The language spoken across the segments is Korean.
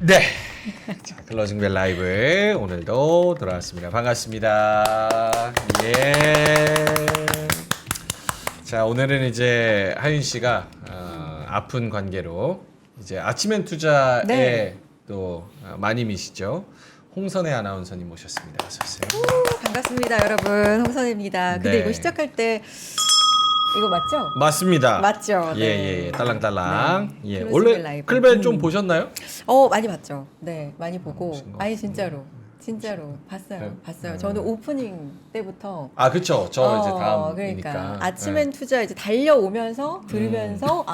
네. 자, 클로징벨 라이브 오늘도 돌아왔습니다. 반갑습니다. 예. 자, 오늘은 이제 하윤 씨가 아픈 관계로 이제 아침엔 투자에 네. 또 마님이시죠. 홍선혜 아나운서님 모셨습니다. 어서 오세요. 반갑습니다, 여러분. 홍선입니다. 근데 네. 이거 시작할 때 이거 맞죠? 맞습니다. 맞죠. 예, 네. 예, 딸랑딸랑. 네. 예. 클로징벨 원래 라이브. 클벨 좀 보셨나요? 많이 봤죠. 네, 많이 보고. 보신 것 아니 진짜로 봤어요. 네. 봤어요. 저는 오프닝 때부터. 아, 그쵸. 저 이제 다음이니까. 그러니까 아침엔 투자 이제 달려오면서 들으면서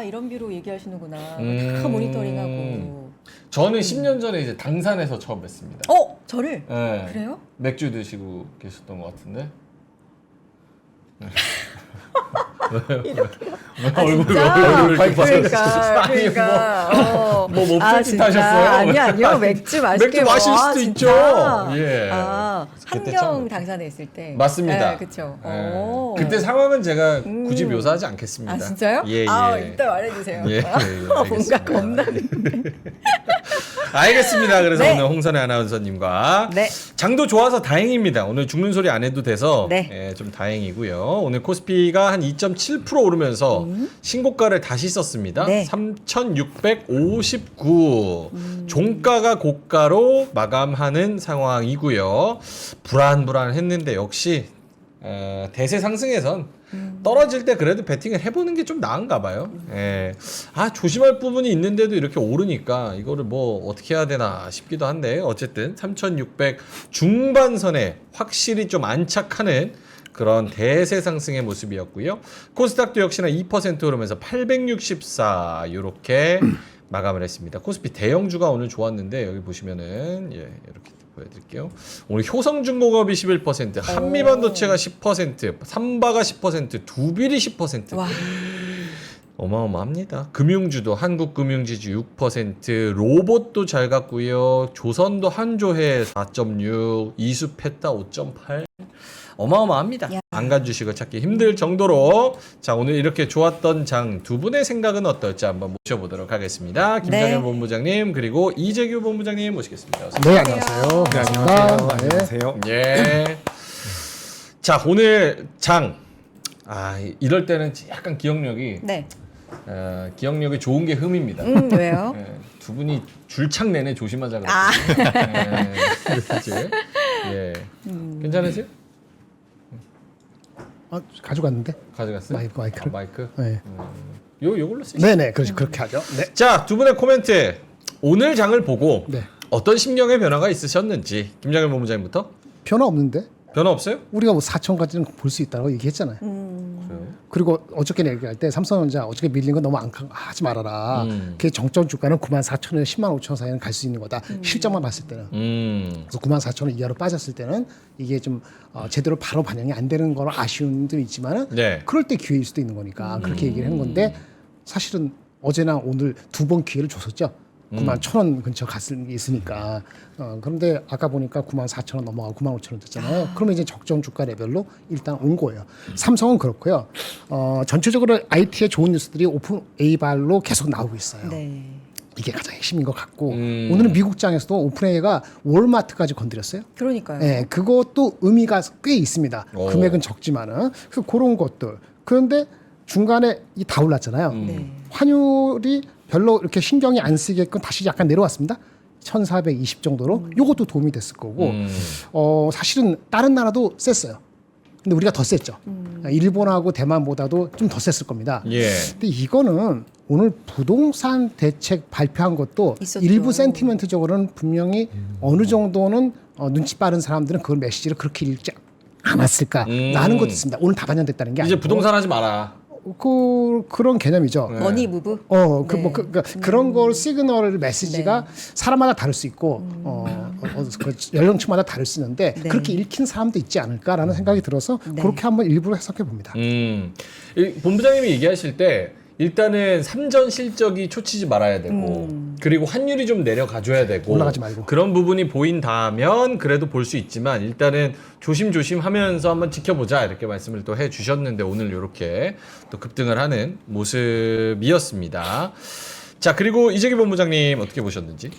이런 뷰로 얘기하시는구나. 다 모니터링하고. 저는 10년 전에 이제 당산에서 처음 뵀습니다. 저를? 네. 그래요? 맥주 드시고 계셨던 것 같은데. 얼굴 이렇게 그러니까. 뭐 진짜? 풋풋 하셨어요? 아니요. 맥주 맛있게 맥주 마실 수도 있죠. 예. 그때 처음 한경 당산에 있을 때. 맞습니다. 네, 그렇죠. 예. 그때 상황은 제가 굳이 묘사하지 않겠습니다. 아 진짜요? 예, 예. 이따 말해주세요. 예, 예, 뭔가 알겠습니다. 겁나는데. 알겠습니다. 그래서 네. 오늘 홍선혜 아나운서님과 네. 장도 좋아서 다행입니다. 오늘 죽는 소리 안 해도 돼서 네. 예, 좀 다행이고요. 오늘 코스피가 한 2.7% 오르면서 신고가를 다시 썼습니다. 네. 3,659. 종가가 고가로 마감하는 상황이고요. 불안불안했는데 역시 대세 상승에선 떨어질 때 그래도 베팅을 해보는 게 좀 나은가 봐요. 예. 조심할 부분이 있는데도 이렇게 오르니까 이거를 뭐 어떻게 해야 되나 싶기도 한데 어쨌든 3,600 중반선에 확실히 좀 안착하는 그런 대세 상승의 모습이었고요. 코스닥도 역시나 2% 오르면서 864 이렇게 마감을 했습니다. 코스피 대형주가 오늘 좋았는데 여기 보시면은 이렇게 보여드릴게요. 오늘 효성중공업이 11%, 한미반도체가 10%, 삼바가 10%, 두빌이 10%. 와. 어마어마합니다. 금융주도 한국금융지주 6%, 로봇도 잘 갔고요. 조선도 한조해 4.6, 이수페타 5.8. 어마어마합니다. 야. 안간 주식을 찾기 힘들 정도로 자 오늘 이렇게 좋았던 장 두 분의 생각은 어떨지 한번 모셔보도록 하겠습니다. 김정현 네. 본부장님 그리고 이재규 본부장님 모시겠습니다. 어서 네, 안녕하세요. 네, 반갑습니다. 네. 안녕하세요. 예. 자 오늘 장 이럴 때는 약간 기억력이 네. 기억력이 좋은 게 흠입니다. 왜요? 예, 두 분이 줄창 내내 조심하자 아. 그랬어요. 그랬지? 예. 괜찮으세요? 가져갔는데. 가져갔어요? 마이크를. 마이크? 네. 요걸로 쓰시죠. 네네, 그렇게 하죠. 네. 자, 두 분의 코멘트. 오늘 장을 보고 네. 어떤 심경의 변화가 있으셨는지 김장현 본부장님부터. 변화 없는데. 변화 없어요? 우리가 뭐 4천까지는 볼 수 있다고 얘기했잖아요. 그래요? 그리고 어저께 얘기할 때 삼성전자 어저께 밀린 거 너무 하지 말아라. 그 정점 주가는 94,000에서 105,000 사이는 갈 수 있는 거다. 실적만 봤을 때는. 그래서 94,000원 이하로 빠졌을 때는 이게 좀 제대로 바로 반영이 안 되는 건 아쉬운 점이 있지만은 네. 그럴 때 기회일 수도 있는 거니까 그렇게 얘기를 하는 건데 사실은 어제나 오늘 두 번 기회를 줬었죠. 91,000원 근처 갔을 게 있으니까. 그런데 아까 보니까 94,000원 넘어가고 95,000원 됐잖아요. 그러면 이제 적정 주가 레벨로 일단 온 거예요. 삼성은 그렇고요. 전체적으로 IT의 좋은 뉴스들이 오픈 A발로 계속 나오고 있어요. 네. 이게 가장 핵심인 것 같고 오늘은 미국장에서도 오픈 A가 월마트까지 건드렸어요. 그러니까요. 네, 그것도 의미가 꽤 있습니다. 오. 금액은 적지만은 그래서 그런 것들. 그런데 중간에 다 올랐잖아요. 네. 환율이 별로 이렇게 신경이 안 쓰게끔 다시 약간 내려왔습니다. 1,420 정도로. 요것도 도움이 됐을 거고. 사실은 다른 나라도 셌어요. 근데 우리가 더 셌죠. 일본하고 대만보다도 좀 더 셌을 겁니다. 예. 근데 이거는 오늘 부동산 대책 발표한 것도 있었죠. 일부 센티멘트적으로는 분명히 어느 정도는 눈치 빠른 사람들은 그걸 메시지를 그렇게 읽지 않았을까라는 것도 있습니다. 오늘 다 반영됐다는 게 이제 아니고. 부동산 하지 마라. 그런 개념이죠. 머니 무브. 뭐 그런 걸 시그널 메시지가 사람마다 다를 수 있고 그 연령층마다 다를 수 있는데 네. 그렇게 읽힌 사람도 있지 않을까라는 생각이 들어서 그렇게 한번 일부러 해석해 봅니다. 본부장님이 얘기하실 때 일단은 삼전 실적이 초치지 말아야 되고 그리고 환율이 좀 내려가줘야 되고 올라가지 말고. 그런 부분이 보인다면 그래도 볼 수 있지만 일단은 조심조심 하면서 한번 지켜보자 이렇게 말씀을 또 해주셨는데 오늘 이렇게 또 급등을 하는 모습이었습니다. 자, 그리고 이재기 본부장님 어떻게 보셨는지?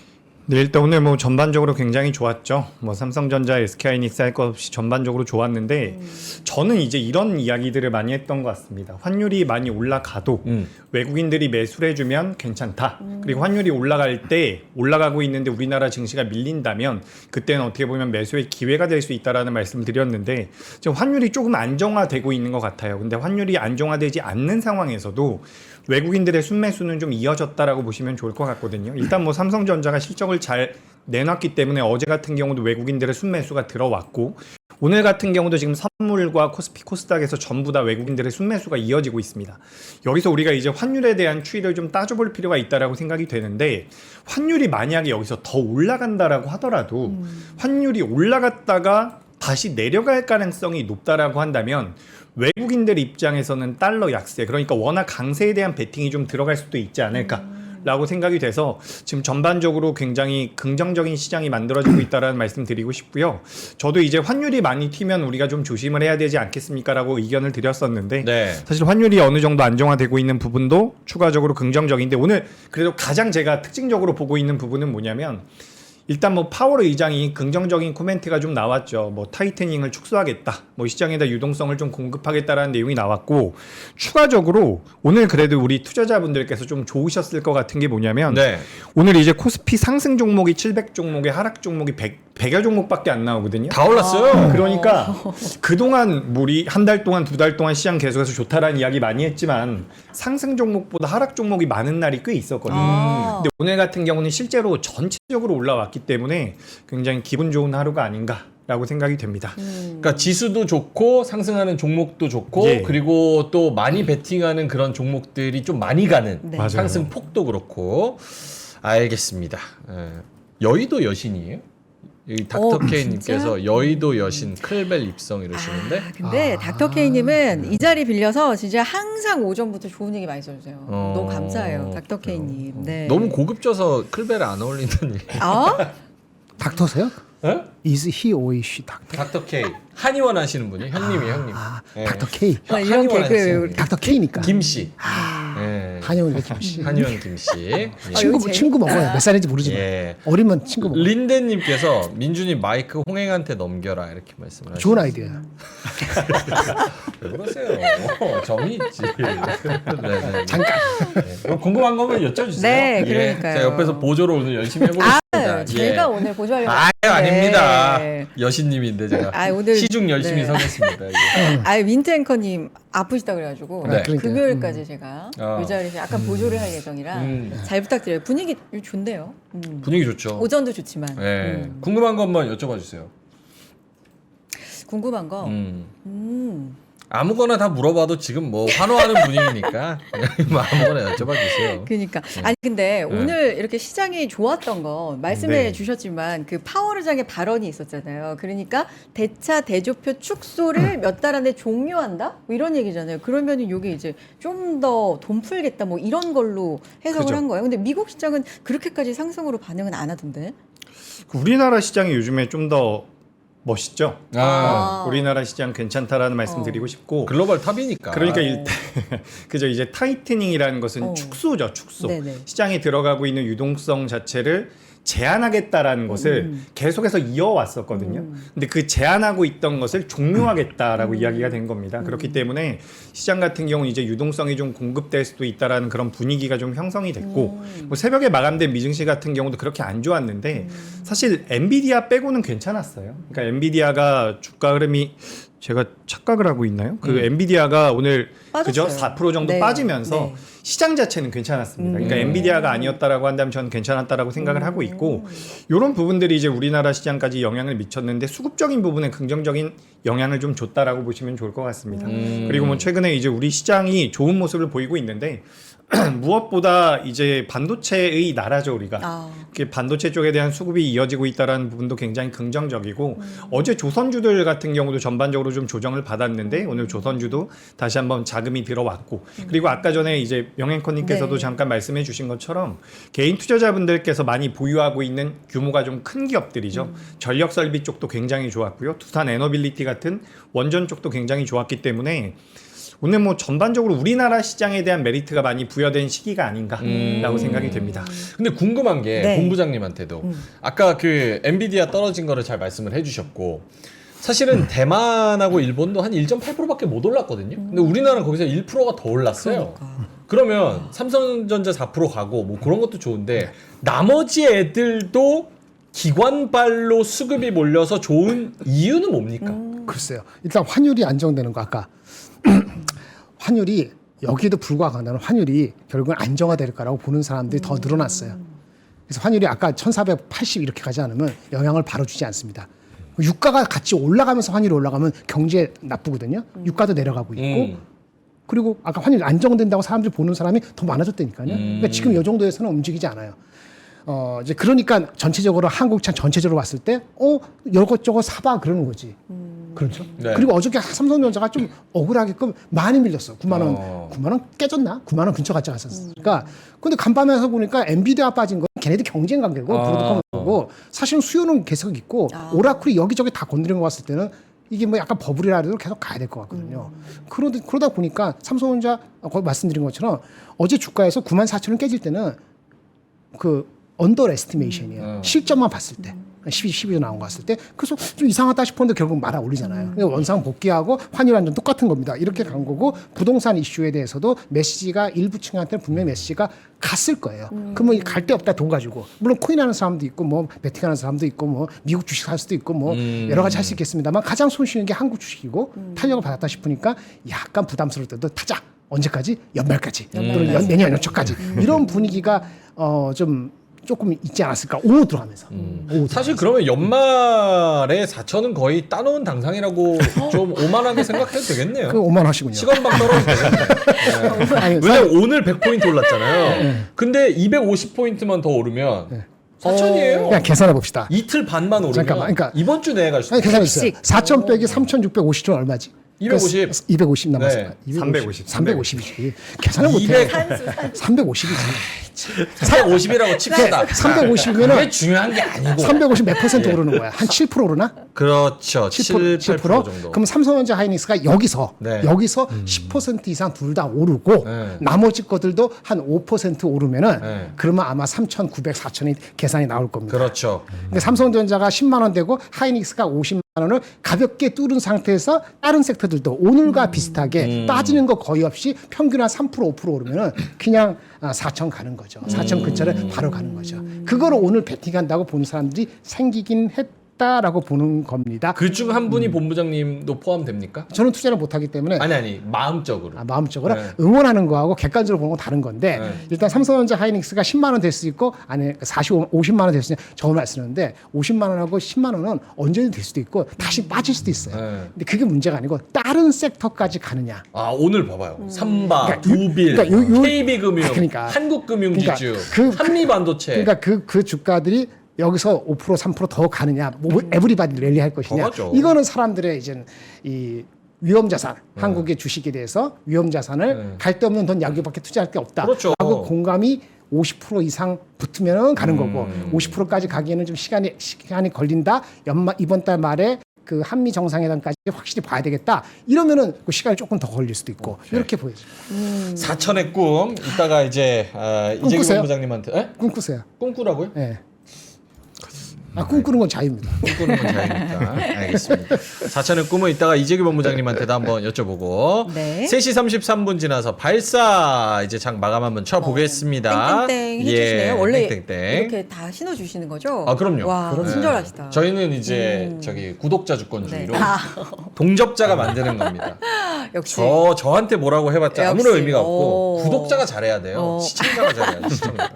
네, 일단 오늘 뭐 전반적으로 굉장히 좋았죠. 뭐 삼성전자, SK하이닉스 할 것 없이 전반적으로 좋았는데 저는 이제 이런 이야기들을 많이 했던 것 같습니다. 환율이 많이 올라가도 외국인들이 매수를 해주면 괜찮다. 그리고 환율이 올라갈 때 올라가고 있는데 우리나라 증시가 밀린다면 그때는 어떻게 보면 매수의 기회가 될 수 있다라는 말씀을 드렸는데 지금 환율이 조금 안정화되고 있는 것 같아요. 근데 환율이 안정화되지 않는 상황에서도 외국인들의 순매수는 좀 이어졌다라고 보시면 좋을 것 같거든요. 일단 뭐 삼성전자가 실적을 잘 내놨기 때문에 어제 같은 경우도 외국인들의 순매수가 들어왔고 오늘 같은 경우도 지금 선물과 코스피 코스닥에서 전부 다 외국인들의 순매수가 이어지고 있습니다. 여기서 우리가 이제 환율에 대한 추이를 좀 따져볼 필요가 있다라고 생각이 되는데 환율이 만약에 여기서 더 올라간다라고 하더라도 환율이 올라갔다가 다시 내려갈 가능성이 높다라고 한다면 외국인들 입장에서는 달러 약세, 그러니까 워낙 강세에 대한 베팅이 좀 들어갈 수도 있지 않을까라고 생각이 돼서 지금 전반적으로 굉장히 긍정적인 시장이 만들어지고 있다는 말씀 드리고 싶고요. 저도 이제 환율이 많이 튀면 우리가 좀 조심을 해야 되지 않겠습니까라고 의견을 드렸었는데 네. 사실 환율이 어느 정도 안정화되고 있는 부분도 추가적으로 긍정적인데 오늘 그래도 가장 제가 특징적으로 보고 있는 부분은 뭐냐면 일단 뭐 파월 의장이 긍정적인 코멘트가 좀 나왔죠. 뭐 타이트닝을 축소하겠다. 뭐 시장에다 유동성을 좀 공급하겠다라는 내용이 나왔고 추가적으로 오늘 그래도 우리 투자자분들께서 좀 좋으셨을 것 같은 게 뭐냐면 네. 오늘 이제 코스피 상승 종목이 700 종목에 하락 종목이 100여 종목밖에 안 나오거든요. 다 올랐어요. 그러니까 그동안 우리 한 달 동안 두 달 동안 시장 계속해서 좋다라는 이야기 많이 했지만 상승 종목보다 하락 종목이 많은 날이 꽤 있었거든요. 근데 오늘 같은 경우는 실제로 전체적으로 올라왔기 때문에 굉장히 기분 좋은 하루가 아닌가라고 생각이 됩니다. 그러니까 지수도 좋고 상승하는 종목도 좋고 예. 그리고 또 많이 베팅하는 그런 종목들이 좀 많이 가는 네. 맞아요. 상승 폭도 그렇고 알겠습니다. 예. 여의도 여신이에요? 여기 닥터 K님께서 진짜? 여의도 여신 클벨 입성 이러시는데 근데 닥터 K님은 이 자리 빌려서 진짜 항상 오전부터 좋은 얘기 많이 써주세요. 너무 감사해요, 닥터 K님. 네. 너무 고급져서 클벨에 안 어울린다는 얘기. 아? 닥터세요? 예? Is he or is she 닥터? 닥터 K 한의원 하시는 분이 형님이 형님. 예. 닥터 K. 이런 한의원 개그 하시는 분. 닥터 K니까. 김씨. 예. 한의원 김씨. 한의원 김씨. 예. 친구 먹어요. 몇 살인지 모르지만 예. 어리면 친구 먹어. 린덴님께서 민준이 마이크 홍행한테 넘겨라 이렇게 말씀을 하시죠. 좋은 아이디어야. 왜 그러세요? 정이 있지. 네네. 잠깐. 네. 궁금한 거면 여쭤주세요. 네, 예. 그러니까요. 제가 옆에서 보조를 오늘 열심히 해보겠습니다. 제가 오늘 보조하려고. 아닙니다. 네. 여신님인데 제가 오늘 시중 열심히 네. 서겠습니다. 이게. 민트 앵커님 아프시다 그래가지고 네. 그러니까요. 금요일까지 제가 어. 이 자리에서 약간 보조를 할 예정이라 잘 부탁드려요. 분위기 좋네요. 분위기 좋죠. 오전도 좋지만 네. 궁금한 것만 여쭤봐 주세요. 궁금한 거. 아무거나 다 물어봐도 지금 뭐 환호하는 분위기니까 뭐 아무거나 여쭤봐 주세요. 그러니까 아니 근데 오늘 이렇게 시장이 좋았던 건 말씀해 네. 주셨지만 그 파월 의장의 발언이 있었잖아요. 그러니까 대차 대조표 축소를 몇 달 안에 종료한다? 뭐 이런 얘기잖아요. 그러면은 이게 이제 좀 더 돈 풀겠다 뭐 이런 걸로 해석을 그죠. 한 거예요. 근데 미국 시장은 그렇게까지 상승으로 반응은 안 하던데. 우리나라 시장이 요즘에 좀 더 멋있죠. 아. 우리나라 시장 괜찮다라는 말씀 드리고 싶고 글로벌 탑이니까. 그러니까 일단 그죠 이제 타이트닝이라는 것은 축소죠 축소. 네네. 시장에 들어가고 있는 유동성 자체를 제한하겠다라는 것을 계속해서 이어왔었거든요. 근데 그 제한하고 있던 것을 종료하겠다라고 이야기가 된 겁니다. 그렇기 때문에 시장 같은 경우는 이제 유동성이 좀 공급될 수도 있다라는 그런 분위기가 좀 형성이 됐고 뭐 새벽에 마감된 미증시 같은 경우도 그렇게 안 좋았는데 사실 엔비디아 빼고는 괜찮았어요. 그러니까 엔비디아가 주가 흐름이 제가 착각을 하고 있나요? 그 엔비디아가 오늘 그죠? 빠졌어요. 4% 정도 네. 빠지면서 네. 시장 자체는 괜찮았습니다. 그러니까 엔비디아가 아니었다라고 한다면 저는 괜찮았다라고 생각을 하고 있고 이런 부분들이 이제 우리나라 시장까지 영향을 미쳤는데 수급적인 부분에 긍정적인 영향을 좀 줬다라고 보시면 좋을 것 같습니다. 그리고 뭐 최근에 이제 우리 시장이 좋은 모습을 보이고 있는데 무엇보다 이제 반도체의 나라죠 우리가. 그 반도체 쪽에 대한 수급이 이어지고 있다라는 부분도 굉장히 긍정적이고 어제 조선주들 같은 경우도 전반적으로 좀 조정을 받았는데 오늘 조선주도 다시 한번 자금이 들어왔고 그리고 아까 전에 이제 명앵커님께서도 네. 잠깐 말씀해 주신 것처럼 개인 투자자분들께서 많이 보유하고 있는 규모가 좀 큰 기업들이죠. 전력 설비 쪽도 굉장히 좋았고요. 두산 에너빌리티 같은 원전 쪽도 굉장히 좋았기 때문에 오늘 뭐 전반적으로 우리나라 시장에 대한 메리트가 많이 부여된 시기가 아닌가라고 생각이 됩니다. 근데 궁금한 게 네. 본부장님한테도 아까 그 엔비디아 떨어진 거를 잘 말씀을 해주셨고 사실은 대만하고 일본도 한 1.8%밖에 못 올랐거든요. 근데 우리나라는 거기서 1%가 더 올랐어요. 그러면 삼성전자 4% 가고 뭐 그런 것도 좋은데 나머지 애들도 기관발로 수급이 몰려서 좋은 이유는 뭡니까? 글쎄요. 일단 환율이 안정되는 거 아까 환율이 여기에도 불과하다는 환율이 결국은 안정화될 거라고 보는 사람들이 더 늘어났어요. 그래서 환율이 아까 1480 이렇게 가지 않으면 영향을 바로 주지 않습니다. 유가가 같이 올라가면서 환율이 올라가면 경제에 나쁘거든요. 유가도 내려가고 있고 그리고 아까 환율이 안정된다고 사람들이 보는 사람이 더 많아졌다니까요. 그러니까 지금 이 정도에서는 움직이지 않아요. 이제 그러니까 전체적으로 한국차 전체적으로 봤을 때 이것저것 사봐 그러는 거지. 그렇죠. 네. 그리고 어저께 삼성전자가 좀 억울하게끔 많이 밀렸어. 9만 원. 9만 원 깨졌나? 9만 원 근처 같이 갔었으니까. 근데 간밤에서 보니까 엔비디아 빠진 건 걔네들 경쟁 관계고 브로드컴하고 사실은 수요는 계속 있고 오라클이 여기저기 다 건드린 거 봤을 때는 이게 뭐 약간 버블이라 해도 계속 가야 될 것 같거든요. 그러다 보니까 삼성전자 거기 말씀드린 것처럼 어제 주가에서 9만 4천 원 깨질 때는 그 언더 에스티메이션이에요. 실점만 봤을 때. 12도 나온 거 봤을 때. 그래서 좀 이상하다 싶었는데 결국 말아 올리잖아요. 그러니까 원상 복귀하고 환율 완전 똑같은 겁니다. 이렇게 간 거고 부동산 이슈에 대해서도 메시지가 일부 층한테는 분명히 메시지가 갔을 거예요. 그러면 갈 데 없다 돈 가지고. 물론 코인 하는 사람도 있고 뭐 베팅하는 사람도 있고 뭐 미국 주식 할 수도 있고 뭐 여러 가지 할 수 있겠습니다만 가장 손쉬운 게 한국 주식이고 탄력을 받았다 싶으니까 약간 부담스러울 때도 타자. 언제까지? 연말까지. 또는 내년 연초까지. 이런 분위기가 조금 있지 않았을까? 오후 들어가면서. 오후 사실 그러면 연말에 4천은 거의 따놓은 당상이라고 좀 오만하게 생각해도 되겠네요. 그 오만 하시군요. 시간방 떨어도 되겠네. 아니, 왜냐면 오늘 100포인트 올랐잖아요. 근데 250포인트만 더 오르면 4천이에요. 그냥 계산해 봅시다. 이틀 반만 오르면 잠깐만, 그러니까 이번 주 내에 갈 수도 아니, 있어요. 계산했어요. 4천 빼기 3,650은 얼마지? 250. 250 남았어. 네. 350이지. 계산을 못해. 350이지. 450이라고 칩시다. 350이면은 그게 중요한 게 아니고. 350 몇 퍼센트 오르는 거야? 한 7% 오르나? 그렇죠. 7, 8% 정도. 그럼 삼성전자 하이닉스가 여기서 네. 10% 이상 둘 다 오르고 네. 나머지 것들도 한 5% 오르면은 네. 그러면 아마 3,900, 4,000이 계산이 나올 겁니다. 그렇죠. 근데 삼성전자가 10만 원 되고 하이닉스가 50만 원을 가볍게 뚫은 상태에서 다른 섹터들도 오늘과 비슷하게 빠지는 거 거의 없이 평균 한 3% 5% 오르면은 그냥 4천 가는 거죠. 4천 근처를 바로 가는 거죠. 그거를 오늘 베팅한다고 보는 사람들이 생기긴 했다라고 보는 겁니다. 그 중 한 분이 본부장님도 포함됩니까? 저는 투자를 못하기 때문에 아니 마음적으로. 마음적으로 네. 응원하는 거하고 객관적으로 보는 건 다른 건데 네. 일단 삼성전자 하이닉스가 10만 원 될 수 있고 아니 50만 원 될 수 있는 저는 말씀하는데 50만 원하고 10만 원은 언제든 될 수도 있고 다시 빠질 수도 있어요. 네. 근데 그게 문제가 아니고 다른 섹터까지 가느냐. 아 오늘 봐봐요. 삼바, 그러니까 두빌, 그러니까 KB금융, 그러니까. 한국금융지주, 그러니까 한미반도체. 그러니까 그 주가들이 여기서 5% 3% 더 가느냐, 뭐 에브리바디 랠리 할 것이냐. 가죠. 이거는 사람들의 이제 이 위험자산, 한국의 주식에 대해서 위험자산을 갈 데 없는 돈 야구밖에 투자할 게 없다. 그렇죠. 라고 공감이 50% 이상 붙으면 가는 거고 50%까지 가기에는 좀 시간이 걸린다. 이번 달 말에 그 한미 정상회담까지 확실히 봐야 되겠다. 이러면은 그 시간이 조금 더 걸릴 수도 있고 이렇게 보여져요. 4천의 꿈. 이따가 이제 이재기 꿈꾸세요? 본부장님한테 에? 꿈꾸세요. 꿈꾸라고요? 예. 꿈꾸는 건 자유입니다. 꿈꾸는 건 자유니까. 알겠습니다. 4천의 꿈은 이따가 이재기 본부장님한테도 한번 여쭤보고. 네. 3시 33분 지나서 발사 이제 장 마감 한번 쳐보겠습니다. 땡땡땡 해주시네요. 원래 땡땡땡. 이렇게 다 신어주시는 거죠? 아, 그럼요. 와, 네. 친절하시다. 저희는 이제 저기 구독자 주권주의로 네. 동접자가 만드는 겁니다. 역시. 저한테 뭐라고 해봤자 아무런 역시. 의미가 없고 오. 구독자가 잘해야 돼요. 오. 시청자가 잘해야 돼요. 시청자.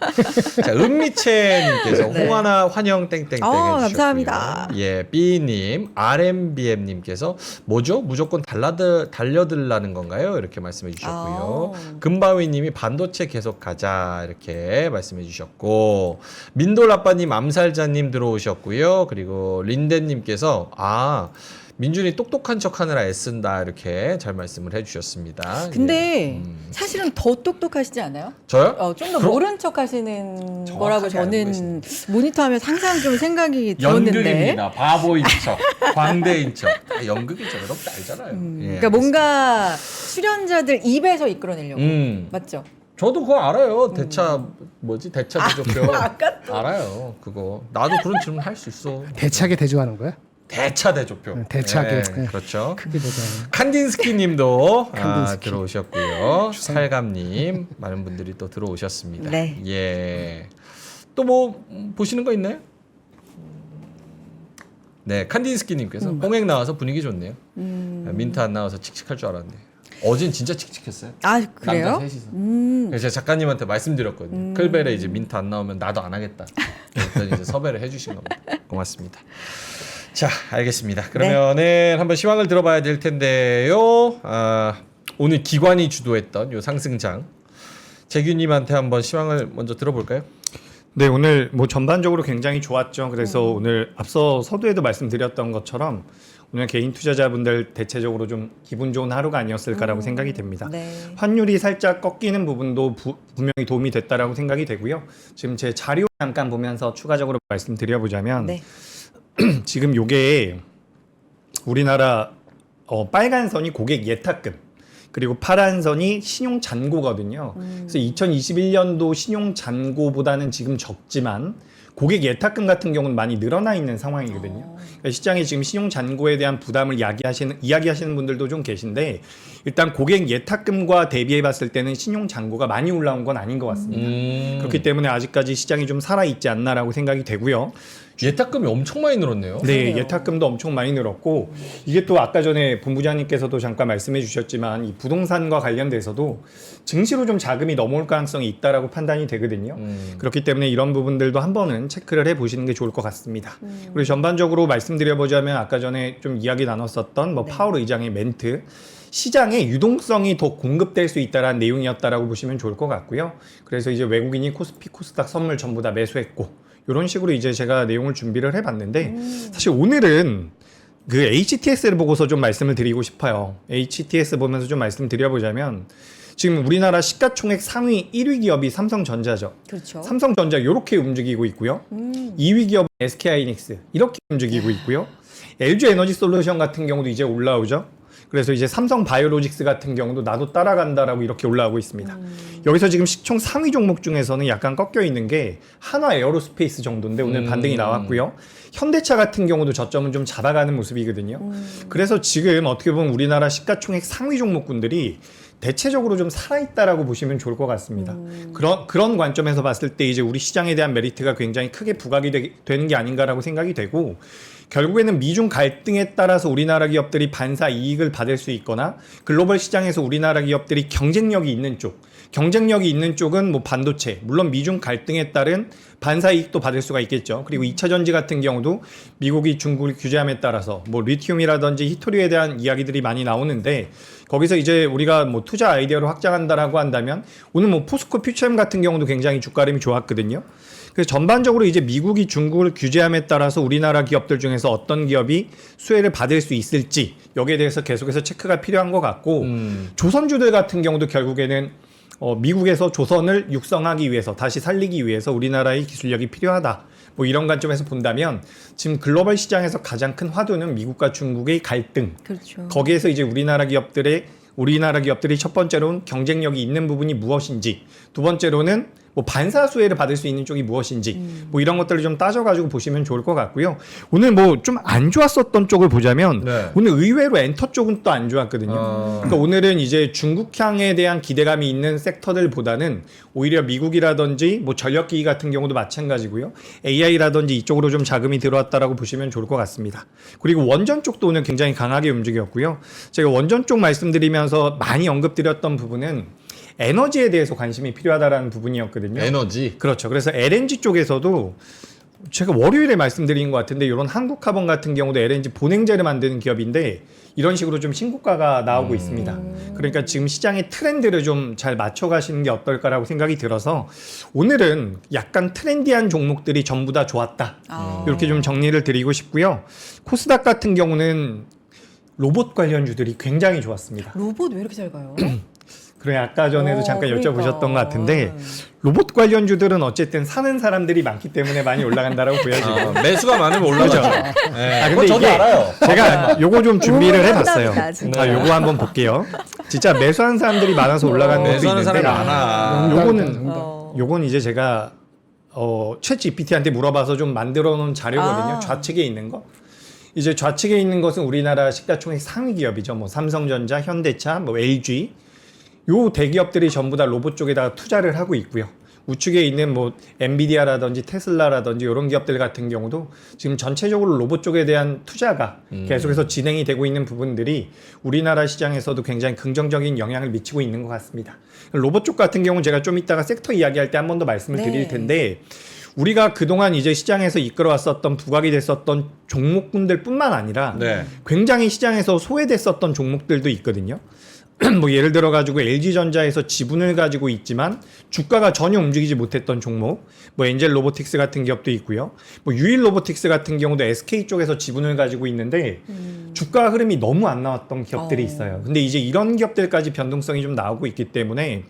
자, 은미채님께서 네. 홍하나 환영 땡땡땡 해주셨고요. 감사합니다. 예, B님, RMBM님께서 뭐죠? 무조건 달려들라는 건가요? 이렇게 말씀해 주셨고요. 금바위님이 반도체 계속 가자 이렇게 말씀해 주셨고 민돌아빠님, 암살자님 들어오셨고요. 그리고 린덴님께서 민준이 똑똑한 척하느라 애쓴다 이렇게 잘 말씀을 해주셨습니다. 근데 예. 사실은 더 똑똑하시지 않아요? 저요? 좀 더 그럼- 모른 척 하시는 정확하게 거라고 알고 저는 계십니다. 모니터하면서 항상 좀 생각이 들었는데. 연극입니다. 바보인 척, 광대인 척. 다 연극이죠. 여러분 알잖아요. 예, 그러니까 뭔가 출연자들 입에서 이끌어내려고. 음. 맞죠? 저도 그거 알아요. 대차 뭐지? 대차 대조표. 아까 또. 알아요. 그거. 나도 그런 질문 할 수 있어. 대차게 대조하는 거야? 대차 대조표. 대차게. 예, 네. 그렇죠. 크게 대조하는. 칸딘스키님도 칸딘스키. 들어오셨고요. 살감님 많은 분들이 또 들어오셨습니다. 네. 예. 또 뭐 보시는 거 있나요? 네, 칸딘스키님께서 홍행 나와서 분위기 좋네요. 민트 안 나와서 칙칙할 줄 알았는데 어젠 진짜 칙칙했어요. 아, 그래요? 남자 셋이서. 그래서 제가 작가님한테 말씀드렸거든요. 클벨에 이제 민트 안 나오면 나도 안 하겠다. 그랬더니 이제 섭외를 해주신 겁니다. 고맙습니다. 자, 알겠습니다. 그러면은 한번 시황을 들어봐야 될 텐데요. 오늘 기관이 주도했던 요 상승장 재규님한테 한번 시황을 먼저 들어볼까요? 네, 오늘 뭐 전반적으로 굉장히 좋았죠. 그래서 오늘 앞서 서두에도 말씀드렸던 것처럼 오늘 개인 투자자분들 대체적으로 좀 기분 좋은 하루가 아니었을까라고 생각이 됩니다. 네. 환율이 살짝 꺾이는 부분도 분명히 도움이 됐다라고 생각이 되고요. 지금 제 자료 잠깐 보면서 추가적으로 말씀드려보자면 네. 지금 요게 우리나라 빨간 선이 고객 예탁금 그리고 파란 선이 신용 잔고거든요. 그래서 2021년도 신용 잔고보다는 지금 적지만 고객 예탁금 같은 경우는 많이 늘어나 있는 상황이거든요. 그러니까 시장에 지금 신용 잔고에 대한 부담을 이야기하시는 분들도 좀 계신데 일단 고객 예탁금과 대비해 봤을 때는 신용 잔고가 많이 올라온 건 아닌 것 같습니다. 그렇기 때문에 아직까지 시장이 좀 살아 있지 않나라고 생각이 되고요. 예탁금이 엄청 많이 늘었네요. 네, 그러네요. 예탁금도 엄청 많이 늘었고 이게 또 아까 전에 본부장님께서도 잠깐 말씀해 주셨지만 이 부동산과 관련돼서도 증시로 좀 자금이 넘어올 가능성이 있다라고 판단이 되거든요. 그렇기 때문에 이런 부분들도 한 번은 체크를 해 보시는 게 좋을 것 같습니다. 그리고 전반적으로 말씀드려보자면 아까 전에 좀 이야기 나눴었던 뭐 파월 의장의 멘트 시장에 유동성이 더 공급될 수 있다라는 내용이었다라고 보시면 좋을 것 같고요. 그래서 이제 외국인이 코스피, 코스닥 선물 전부 다 매수했고 이런 식으로 이제 제가 내용을 준비를 해봤는데 사실 오늘은 그 HTS를 보고서 좀 말씀을 드리고 싶어요. HTS 보면서 좀 말씀드려보자면 지금 우리나라 시가총액 상위 1위 기업이 삼성전자죠. 그렇죠. 삼성전자 이렇게 움직이고 있고요. 2위 기업 SK하이닉스 이렇게 움직이고 있고요. LG 에너지솔루션 같은 경우도 이제 올라오죠. 그래서 이제 삼성 바이오로직스 같은 경우도 나도 따라간다라고 이렇게 올라오고 있습니다. 여기서 지금 시총 상위 종목 중에서는 약간 꺾여 있는 게 한화 에어로스페이스 정도인데 오늘 반등이 나왔고요. 현대차 같은 경우도 저점은 좀 잡아가는 모습이거든요. 그래서 지금 어떻게 보면 우리나라 시가총액 상위 종목군들이 대체적으로 좀 살아있다라고 보시면 좋을 것 같습니다. 그런 관점에서 봤을 때 이제 우리 시장에 대한 메리트가 굉장히 크게 부각이 되는 게 아닌가라고 생각이 되고 결국에는 미중 갈등에 따라서 우리나라 기업들이 반사 이익을 받을 수 있거나 글로벌 시장에서 우리나라 기업들이 경쟁력이 있는 쪽은 뭐 반도체, 물론 미중 갈등에 따른 반사 이익도 받을 수가 있겠죠. 그리고 2차 전지 같은 경우도 미국이 중국을 규제함에 따라서 뭐 리튬이라든지 히토리에 대한 이야기들이 많이 나오는데 거기서 이제 우리가 뭐 투자 아이디어를 확장한다라고 한다면 오늘 뭐 포스코 퓨처엠 같은 경우도 굉장히 주가림이 좋았거든요. 그래서 전반적으로 이제 미국이 중국을 규제함에 따라서 우리나라 기업들 중에서 어떤 기업이 수혜를 받을 수 있을지 여기에 대해서 계속해서 체크가 필요한 것 같고 조선주들 같은 경우도 결국에는 미국에서 조선을 육성하기 위해서 다시 살리기 위해서 우리나라의 기술력이 필요하다. 뭐 이런 관점에서 본다면 지금 글로벌 시장에서 가장 큰 화두는 미국과 중국의 갈등. 그렇죠. 거기에서 이제 우리나라 기업들이 첫 번째로는 경쟁력이 있는 부분이 무엇인지, 두 번째로는 뭐 반사 수혜를 받을 수 있는 쪽이 무엇인지, 뭐 이런 것들을 좀 따져가지고 보시면 좋을 것 같고요. 오늘 뭐 좀 안 좋았었던 쪽을 보자면 네. 오늘 의외로 엔터 쪽은 또 안 좋았거든요. 그러니까 오늘은 이제 중국향에 대한 기대감이 있는 섹터들보다는 오히려 미국이라든지 뭐 전력기기 같은 경우도 마찬가지고요. AI라든지 이쪽으로 좀 자금이 들어왔다라고 보시면 좋을 것 같습니다. 그리고 원전 쪽도 오늘 굉장히 강하게 움직였고요. 제가 원전 쪽 말씀드리면서 많이 언급드렸던 부분은 에너지에 대해서 관심이 필요하다라는 부분이었거든요. 에너지. 그렇죠. 그래서 LNG 쪽에서도 제가 월요일에 말씀드린 것 같은데 이런 한국카본 같은 경우도 LNG 본행제를 만드는 기업인데 이런 식으로 좀 신고가가 나오고 있습니다. 그러니까 지금 시장의 트렌드를 좀 잘 맞춰가시는 게 어떨까라고 생각이 들어서 오늘은 약간 트렌디한 종목들이 전부 다 좋았다. 이렇게 좀 정리를 드리고 싶고요. 코스닥 같은 경우는 로봇 관련주들이 굉장히 좋았습니다. 로봇 왜 이렇게 잘 가요? 그래 아까 전에도 잠깐 그러니까. 여쭤보셨던 것 같은데 로봇 관련주들은 어쨌든 사는 사람들이 많기 때문에 많이 올라간다라고 보여지고 매수가 많으면 올라가죠. 네. 아, 근데 그건 저도 이게 알아요. 제가 요거 좀 준비를 해봤어요. 한답니다, 진짜. 아, 요거 한번 볼게요. 진짜 매수하는 사람들이 많아서 올라가는 것도 매수하는 있는데 사람이 많아. 요거는 요건 이제 제가 챗 GPT한테 물어봐서 좀 만들어 놓은 자료거든요. 아. 좌측에 있는 거. 이제 좌측에 있는 것은 우리나라 시가총액 상위 기업이죠. 뭐 삼성전자, 현대차, 뭐 LG. 요 대기업들이 전부 다 로봇 쪽에다가 투자를 하고 있고요. 우측에 있는 뭐 엔비디아라든지 테슬라라든지 이런 기업들 같은 경우도 지금 전체적으로 로봇 쪽에 대한 투자가 계속해서 진행이 되고 있는 부분들이 우리나라 시장에서도 굉장히 긍정적인 영향을 미치고 있는 것 같습니다. 로봇 쪽 같은 경우는 제가 좀 이따가 섹터 이야기할 때 한 번 더 말씀을 네. 드릴 텐데 우리가 그동안 이제 시장에서 이끌어왔었던 부각이 됐었던 종목군들뿐만 아니라 네. 굉장히 시장에서 소외됐었던 종목들도 있거든요. 뭐 예를 들어 가지고 LG전자에서 지분을 가지고 있지만 주가가 전혀 움직이지 못했던 종목, 뭐 엔젤 로보틱스 같은 기업도 있고요. 뭐 유일 로보틱스 같은 경우도 SK 쪽에서 지분을 가지고 있는데 주가 흐름이 너무 안 나왔던 기업들이 있어요. 근데 이제 이런 기업들까지 변동성이 좀 나오고 있기 때문에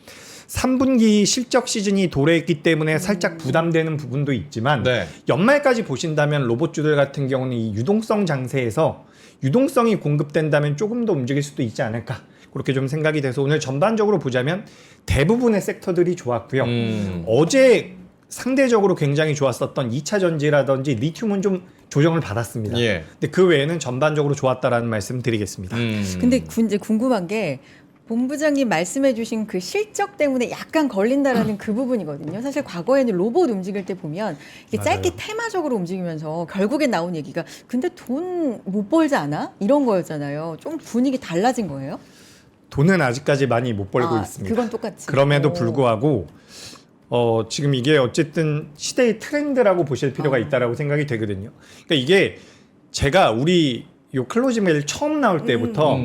3분기 실적 시즌이 도래했기 때문에 살짝 부담되는 부분도 있지만 네. 연말까지 보신다면 로봇주들 같은 경우는 이 유동성 장세에서 유동성이 공급된다면 조금 더 움직일 수도 있지 않을까 그렇게 좀 생각이 돼서 오늘 전반적으로 보자면 대부분의 섹터들이 좋았고요. 어제 상대적으로 굉장히 좋았었던 2차 전지라든지 리튬은 좀 조정을 받았습니다. 예. 근데 그 외에는 전반적으로 좋았다라는 말씀 드리겠습니다. 근데 이제 궁금한 게 본부장님 말씀해주신 그 실적 때문에 약간 걸린다라는 그 부분이거든요. 사실 과거에는 로봇 움직일 때 보면 이게 짧게 테마적으로 움직이면서 결국에 나온 얘기가 근데 돈 못 벌지 않아? 이런 거였잖아요. 좀 분위기 달라진 거예요? 돈은 아직까지 많이 못 벌고 아, 있습니다. 그건 똑같이. 그럼에도 오. 불구하고 지금 이게 어쨌든 시대의 트렌드라고 보실 필요가 있다라고 생각이 되거든요. 그러니까 이게 제가 우리 요 클로징벨 처음 나올 때부터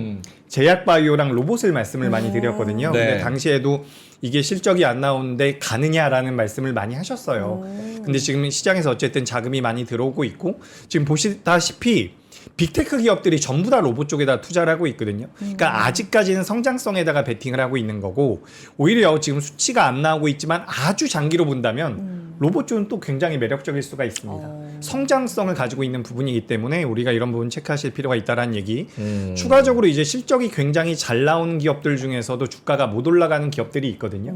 제약바이오랑 로봇을 말씀을 많이 드렸거든요. 네. 근데 당시에도 이게 실적이 안 나오는데 가느냐라는 말씀을 많이 하셨어요. 근데 지금 시장에서 어쨌든 자금이 많이 들어오고 있고 지금 보시다시피 빅테크 기업들이 전부 다 로봇 쪽에다 투자를 하고 있거든요. 그러니까 아직까지는 성장성에다가 베팅을 하고 있는 거고 오히려 지금 수치가 안 나오고 있지만 아주 장기로 본다면 로봇 쪽은 또 굉장히 매력적일 수가 있습니다. 성장성을 가지고 있는 부분이기 때문에 우리가 이런 부분 체크하실 필요가 있다라는 얘기. 추가적으로 이제 실적이 굉장히 잘 나오는 기업들 중에서도 주가가 못 올라가는 기업들이 있거든요.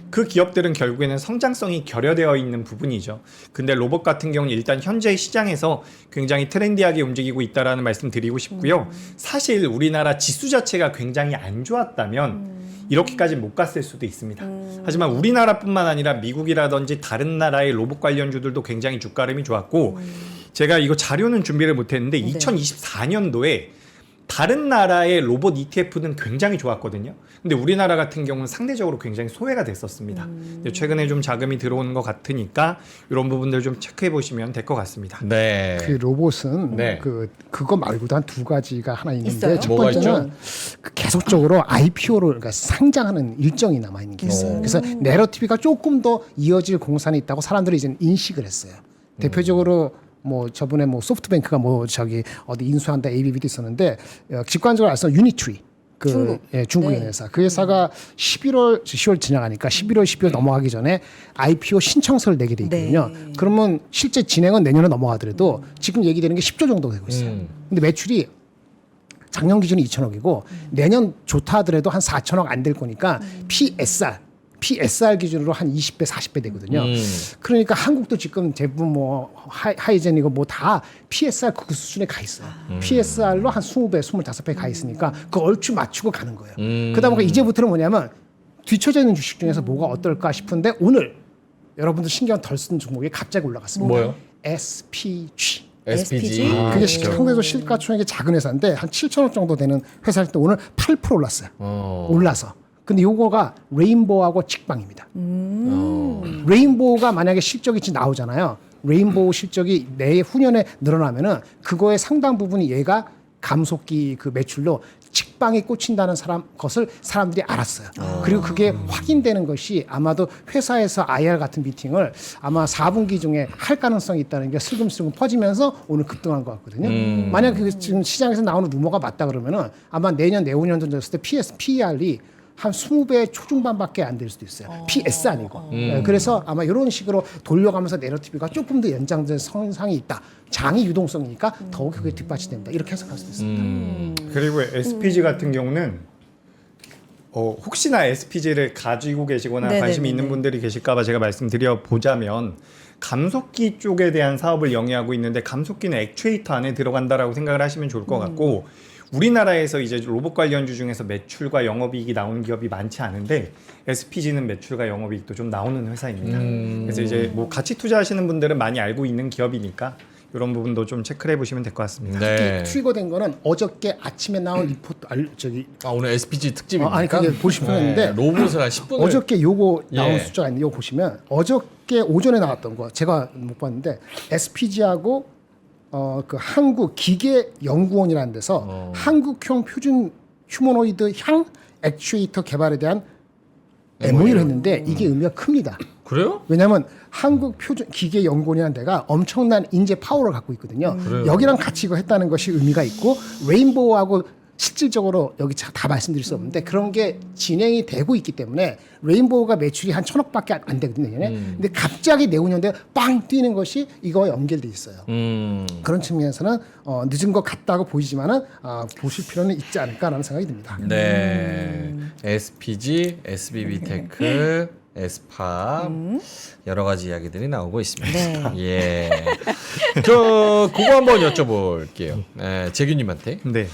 그 기업들은 결국에는 성장성이 결여되어 있는 부분이죠. 근데 로봇 같은 경우는 일단 현재 시장에서 굉장히 트렌디하게 움직이고 있다라는 말씀 드리고 싶고요. 사실 우리나라 지수 자체가 굉장히 안 좋았다면 이렇게까지 못 갔을 수도 있습니다. 하지만 우리나라뿐만 아니라 미국이라든지 다른 나라의 로봇 관련주들도 굉장히 주가 흐름이 좋았고 제가 이거 자료는 준비를 못했는데 2024년도에 다른 나라의 로봇 ETF는 굉장히 좋았거든요. 근데 우리나라 같은 경우는 상대적으로 굉장히 소외가 됐었습니다. 근데 최근에 좀 자금이 들어오는 것 같으니까 이런 부분들 좀 체크해 보시면 될 것 같습니다. 네. 그 로봇은 네. 그거 말고도 한 두 가지가 하나 있는데 있어요? 첫 뭐가 번째는 그 계속적으로 IPO를 그러니까 상장하는 일정이 남아 있는 게 있어요. 그래서 내러티브가 조금 더 이어질 공산이 있다고 사람들이 이제 인식을 했어요. 대표적으로 뭐 저번에 뭐 소프트뱅크가 뭐 저기 어디 인수한다 ABB도 있었는데 직관적으로 알수 있는 유니트리 중국. 중국의 네. 회사. 그 회사가 10월 지나가니까 11월, 12월 넘어가기 전에 IPO 신청서를 내게 돼 있거든요. 네. 그러면 실제 진행은 내년에 넘어가더라도 지금 얘기되는 게 10조 정도 되고 있어요. 근데 매출이 작년 기준이 2천억이고 내년 좋다 하더라도 한 4천억 안 될 거니까 PSR 기준으로 한 20배, 40배 되거든요. 그러니까 한국도 지금 대부분 뭐 하이젠이고 뭐 다 PSR 그 수준에 가 있어요. PSR로 한 20배, 25배 가 있으니까 그 얼추 맞추고 가는 거예요. 그러다 보니까 이제부터는 뭐냐면 뒤쳐져 있는 주식 중에서 뭐가 어떨까 싶은데 오늘 여러분들 신경 덜 쓴 종목이 갑자기 올라갔습니다. 뭐요? SPG. SPG. 그게 상대적으로 시가총액이 작은 회사인데 한 7천억 정도 되는 회사일 때 오늘 8% 올랐어요. 올라서. 근데 요거가 레인보우하고 직방입니다. 레인보우가 만약에 실적이 지금 나오잖아요. 레인보우 실적이 내후년에 늘어나면은 그거의 상당 부분이 얘가 감속기 그 매출로 직방에 꽂힌다는 것을 사람들이 알았어요. 그리고 그게 확인되는 것이 아마도 회사에서 IR 같은 미팅을 아마 4분기 중에 할 가능성이 있다는 게 슬금슬금 퍼지면서 오늘 급등한 것 같거든요. 만약 그 지금 시장에서 나오는 루머가 맞다 그러면은 아마 내년, 내후년 정도 됐을 때 PER이 한 20배 초중반밖에 안 될 수도 있어요. PS 아니고. 그래서 아마 이런 식으로 돌려가면서 내러티브가 조금 더 연장된 성상이 있다. 장이 유동성이니까 더욱 그게 뒷받침된다. 이렇게 해석할 수도 있습니다. 그리고 SPG 같은 경우는 혹시나 SPG를 가지고 계시거나 네네네네. 관심이 있는 분들이 계실까 봐 제가 말씀드려 보자면 감속기 쪽에 대한 사업을 영위하고 있는데 감속기는 액추에이터 안에 들어간다라고 생각을 하시면 좋을 것 같고 우리나라에서 이제 로봇 관련주 중에서 매출과 영업이익이 나오는 기업이 많지 않은데 SPG는 매출과 영업이익도 좀 나오는 회사입니다. 그래서 이제 뭐 같이 투자하시는 분들은 많이 알고 있는 기업이니까 이런 부분도 좀 체크를 해보시면 될 것 같습니다. 네. 트리거된 거는 어저께 아침에 나온 리포트 오늘 SPG 특집입니까? 아니 그게 보시면 있는데 로봇을 한 10분을 어저께 요거 나온 예. 숫자가 있는데 요거 보시면 어저께 오전에 나왔던 거 제가 못 봤는데 SPG하고 그 한국 기계연구원이라는 데서 한국형 표준 휴머노이드 향 액추에이터 개발에 대한 MOU를 했는데 이게 의미가 큽니다. 그래요? 왜냐하면 한국 표준 기계연구원이라는 데가 엄청난 인재 파워를 갖고 있거든요. 여기랑 같이 이거 했다는 것이 의미가 있고 레인보우하고 실질적으로 여기 다 말씀드릴 수 없는데 그런 게 진행이 되고 있기 때문에 레인보우가 매출이 한 1,000억밖에 안 되거든요. 근데 갑자기 내후년도에 빵 뛰는 것이 이거와 연결돼 있어요. 그런 측면에서는 늦은 것 같다고 보이지만은 보실 필요는 있지 않을까라는 생각이 듭니다. 네. SPG, SBB테크, 에스파 여러 가지 이야기들이 나오고 있습니다. 예. 저 그거 한번 여쭤볼게요. 네, 재균님한테. 네.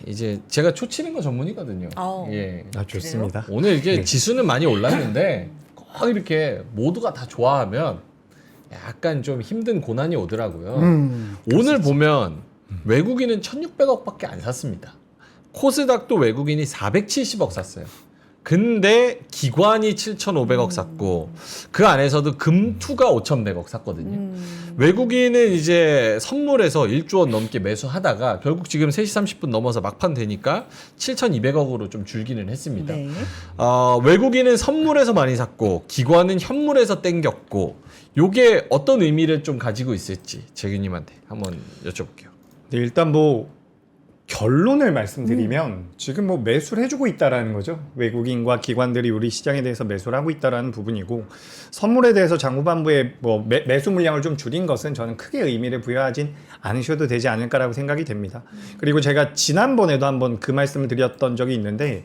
이제 제가 초 치는 거 전문이거든요. 예. 좋습니다. 오늘 이게 네. 지수는 많이 올랐는데 꼭 이렇게 모두가 다 좋아하면 약간 좀 힘든 고난이 오더라고요. 오늘 보면 외국인은 1,600억밖에 안 샀습니다. 코스닥도 외국인이 470억 샀어요. 근데 기관이 7,500억 샀고 그 안에서도 금투가 5,100억 샀거든요. 외국인은 이제 선물에서 1조 원 넘게 매수하다가 결국 지금 3시 30분 넘어서 막판 되니까 7,200억으로 좀 줄기는 했습니다. 네. 외국인은 선물에서 많이 샀고 기관은 현물에서 땡겼고 요게 어떤 의미를 좀 가지고 있을지 재규님한테 한번 여쭤볼게요. 네, 일단 뭐 결론을 말씀드리면 지금 뭐 매수를 해주고 있다라는 거죠. 외국인과 기관들이 우리 시장에 대해서 매수를 하고 있다라는 부분이고 선물에 대해서 장후반부에 뭐 매수 물량을 좀 줄인 것은 저는 크게 의미를 부여하진 않으셔도 되지 않을까라고 생각이 됩니다. 그리고 제가 지난번에도 한번 그 말씀을 드렸던 적이 있는데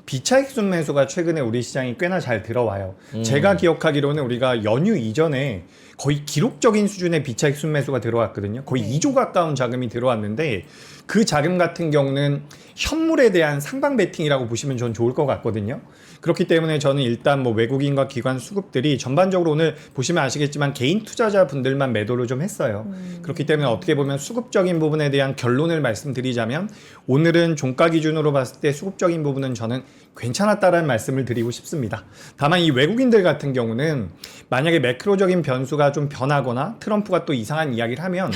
비차익 순매수가 최근에 우리 시장이 꽤나 잘 들어와요. 제가 기억하기로는 우리가 연휴 이전에 거의 기록적인 수준의 비차익 순매수가 들어왔거든요. 거의 2조 가까운 자금이 들어왔는데 그 자금 같은 경우는 현물에 대한 상방 베팅이라고 보시면 전 좋을 것 같거든요. 그렇기 때문에 저는 일단 뭐 외국인과 기관 수급들이 전반적으로 오늘 보시면 아시겠지만 개인 투자자분들만 매도를 좀 했어요. 그렇기 때문에 어떻게 보면 수급적인 부분에 대한 결론을 말씀드리자면 오늘은 종가 기준으로 봤을 때 수급적인 부분은 저는 괜찮았다라는 말씀을 드리고 싶습니다. 다만 이 외국인들 같은 경우는 만약에 매크로적인 변수가 좀 변하거나 트럼프가 또 이상한 이야기를 하면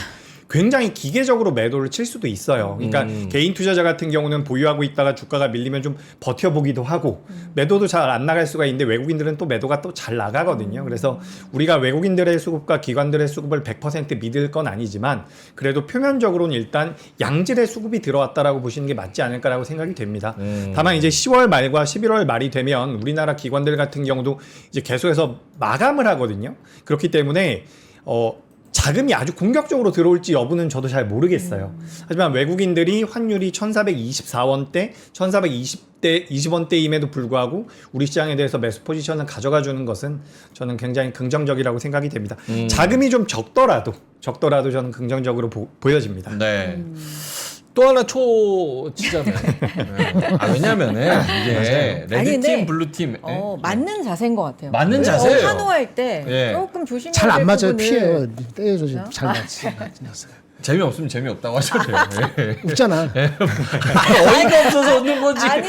굉장히 기계적으로 매도를 칠 수도 있어요. 그러니까 개인 투자자 같은 경우는 보유하고 있다가 주가가 밀리면 좀 버텨보기도 하고 매도도 잘 안 나갈 수가 있는데 외국인들은 또 매도가 또 잘 나가거든요. 그래서 우리가 외국인들의 수급과 기관들의 수급을 100% 믿을 건 아니지만 그래도 표면적으로는 일단 양질의 수급이 들어왔다라고 보시는 게 맞지 않을까라고 생각이 됩니다. 다만 이제 10월 말과 11월 말이 되면 우리나라 기관들 같은 경우도 이제 계속해서 마감을 하거든요. 그렇기 때문에 자금이 아주 공격적으로 들어올지 여부는 저도 잘 모르겠어요. 하지만 외국인들이 환율이 1,424원대, 1,420원대임에도 불구하고 우리 시장에 대해서 매수 포지션을 가져가 주는 것은 저는 굉장히 긍정적이라고 생각이 됩니다. 자금이 좀 적더라도 저는 긍정적으로 보여집니다. 네. 또 하나 초 치자면 왜냐면은 이게 아니, 근데, 레드팀, 블루팀 맞는 자세인 것 같아요. 맞는 자세예요. 환호할 때 예. 조금 조심해야 잘 안 될 맞아요. 부분을 피해요. 떼줘서 그렇죠? 잘 맞았어요. 재미없으면 재미없다고 하셔도 돼요. 예. 웃잖아. 어이가 없어서 웃는 거지. 아니.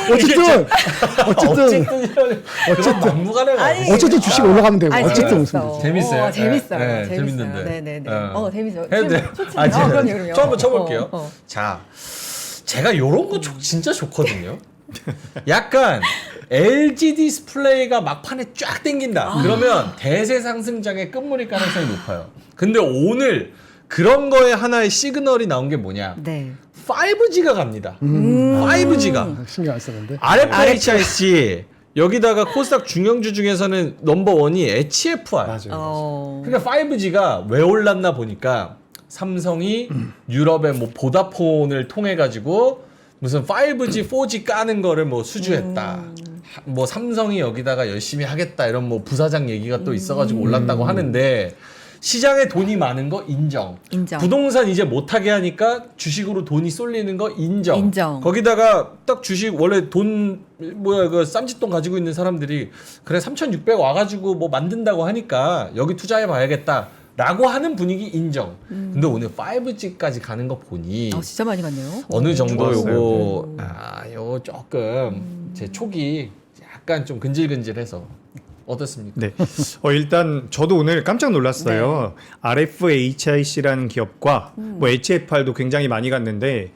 어쨌든 막무가내가 아니, 어쨌든 주식 올라가면 되고 어쨌든 웃으면 되지. 재밌어요. 재밌어요. 네, 재밌어요. 재밌는데. 네네네. 해도 재밌어요. 돼요? 좋지. 아, 그럼요, 그럼요. 저 한번 쳐볼게요. 어. 자, 제가 요런 거 진짜 좋거든요. 약간 LG 디스플레이가 막판에 쫙 땡긴다. 그러면 대세 상승장의 끝물일 가능성이 높아요. 근데 오늘 그런 거에 하나의 시그널이 나온 게 뭐냐? 네. 5G가 갑니다. 5G가. 신경 안 쓰는데. RFHIC 여기다가 코스닥 중형주 중에서는 넘버원이 HFR. 맞아요. 그러니까 5G가 왜 올랐나 보니까 삼성이 유럽의 뭐 보다폰을 통해 가지고 무슨 5G, 4G 까는 거를 뭐 수주했다. 뭐 삼성이 여기다가 열심히 하겠다 이런 뭐 부사장 얘기가 또 있어가지고 올랐다고 하는데 시장에 돈이 많은 거 인정. 인정. 부동산 이제 못하게 하니까 주식으로 돈이 쏠리는 거 인정. 인정. 거기다가 딱 주식 원래 돈 뭐야 그 쌈짓돈 가지고 있는 사람들이 그래 3,600 와가지고 뭐 만든다고 하니까 여기 투자해 봐야겠다. 라고 하는 분위기 인정. 근데 오늘 5G까지 가는 거 보니 진짜 많이 갔네요. 어느 정도 좋았어요. 요거 요 조금 제 촉이 약간 좀 근질근질해서 어떻습니까? 네. 일단 저도 오늘 깜짝 놀랐어요. RFHIC라는 기업과 뭐 HFR도 굉장히 많이 갔는데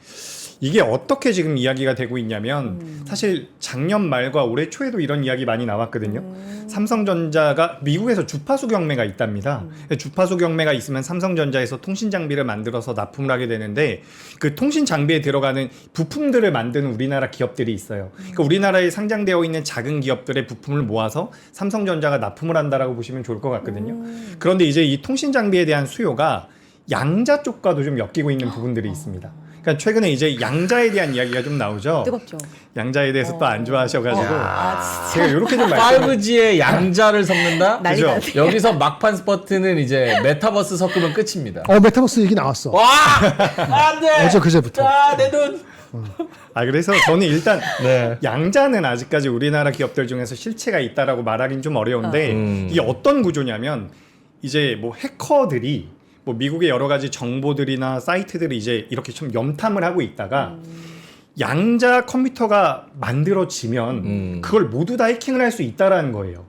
이게 어떻게 지금 이야기가 되고 있냐면 사실 작년 말과 올해 초에도 이런 이야기 많이 나왔거든요. 삼성전자가 미국에서 주파수 경매가 있답니다. 주파수 경매가 있으면 삼성전자에서 통신 장비를 만들어서 납품을 하게 되는데 그 통신 장비에 들어가는 부품들을 만드는 우리나라 기업들이 있어요. 그러니까 우리나라에 상장되어 있는 작은 기업들의 부품을 모아서 삼성전자가 납품을 한다라고 보시면 좋을 것 같거든요. 그런데 이제 이 통신 장비에 대한 수요가 양자 쪽과도 좀 엮이고 있는 부분들이 있습니다. 그러니까 최근에 이제 양자에 대한 이야기가 좀 나오죠. 뜨겁죠. 양자에 대해서 또 안 좋아하셔가지고 진짜. 제가 이렇게 좀 말씀. 5G에 양자를 섞는다? 난리가 그죠? 여기서 막판 스퍼트는 이제 메타버스 섞으면 끝입니다. 메타버스 얘기 나왔어. 와! 안 돼! 어제 그제부터. 자, 내 눈! 그래서 저는 일단 네. 양자는 아직까지 우리나라 기업들 중에서 실체가 있다라고 말하기는 좀 어려운데 이게 어떤 구조냐면 이제 뭐 해커들이 뭐 미국의 여러 가지 정보들이나 사이트들이 이제 이렇게 좀 염탐을 하고 있다가 양자 컴퓨터가 만들어지면 그걸 모두 다 해킹을 할 수 있다라는 거예요.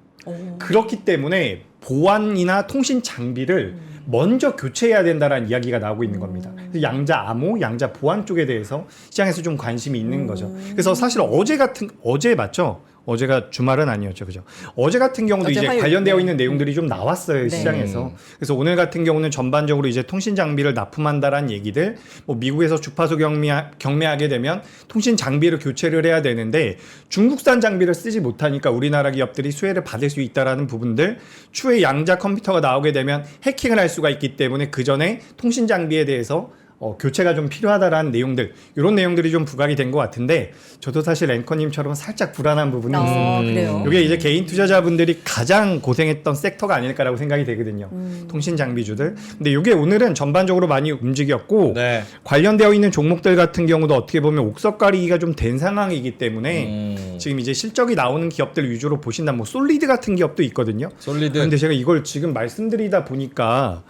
그렇기 때문에 보안이나 통신 장비를 먼저 교체해야 된다라는 이야기가 나오고 있는 겁니다. 그래서 양자 암호, 양자 보안 쪽에 대해서 시장에서 좀 관심이 있는 거죠. 그래서 사실 어제 맞죠? 어제가 주말은 아니었죠, 그죠? 어제 같은 경우도 어제 이제 화요일, 관련되어 네. 있는 내용들이 좀 나왔어요, 시장에서. 그래서 오늘 같은 경우는 전반적으로 이제 통신 장비를 납품한다라는 얘기들, 뭐 미국에서 주파수 경매하게 되면 통신 장비를 교체를 해야 되는데 중국산 장비를 쓰지 못하니까 우리나라 기업들이 수혜를 받을 수 있다라는 부분들, 추후에 양자 컴퓨터가 나오게 되면 해킹을 할 수가 있기 때문에 그 전에 통신 장비에 대해서 교체가 좀 필요하다라는 내용들, 이런 내용들이 좀 부각이 된 것 같은데 저도 사실 앵커님처럼 살짝 불안한 부분이 있습니다. 그래요. 이게 이제 개인 투자자분들이 가장 고생했던 섹터가 아닐까라고 생각이 되거든요. 통신 장비주들. 근데 이게 오늘은 전반적으로 많이 움직였고 네. 관련되어 있는 종목들 같은 경우도 어떻게 보면 옥석 가리기가 좀 된 상황이기 때문에 지금 이제 실적이 나오는 기업들 위주로 보신다면 뭐 솔리드 같은 기업도 있거든요. 솔리드. 근데 제가 이걸 지금 말씀드리다 보니까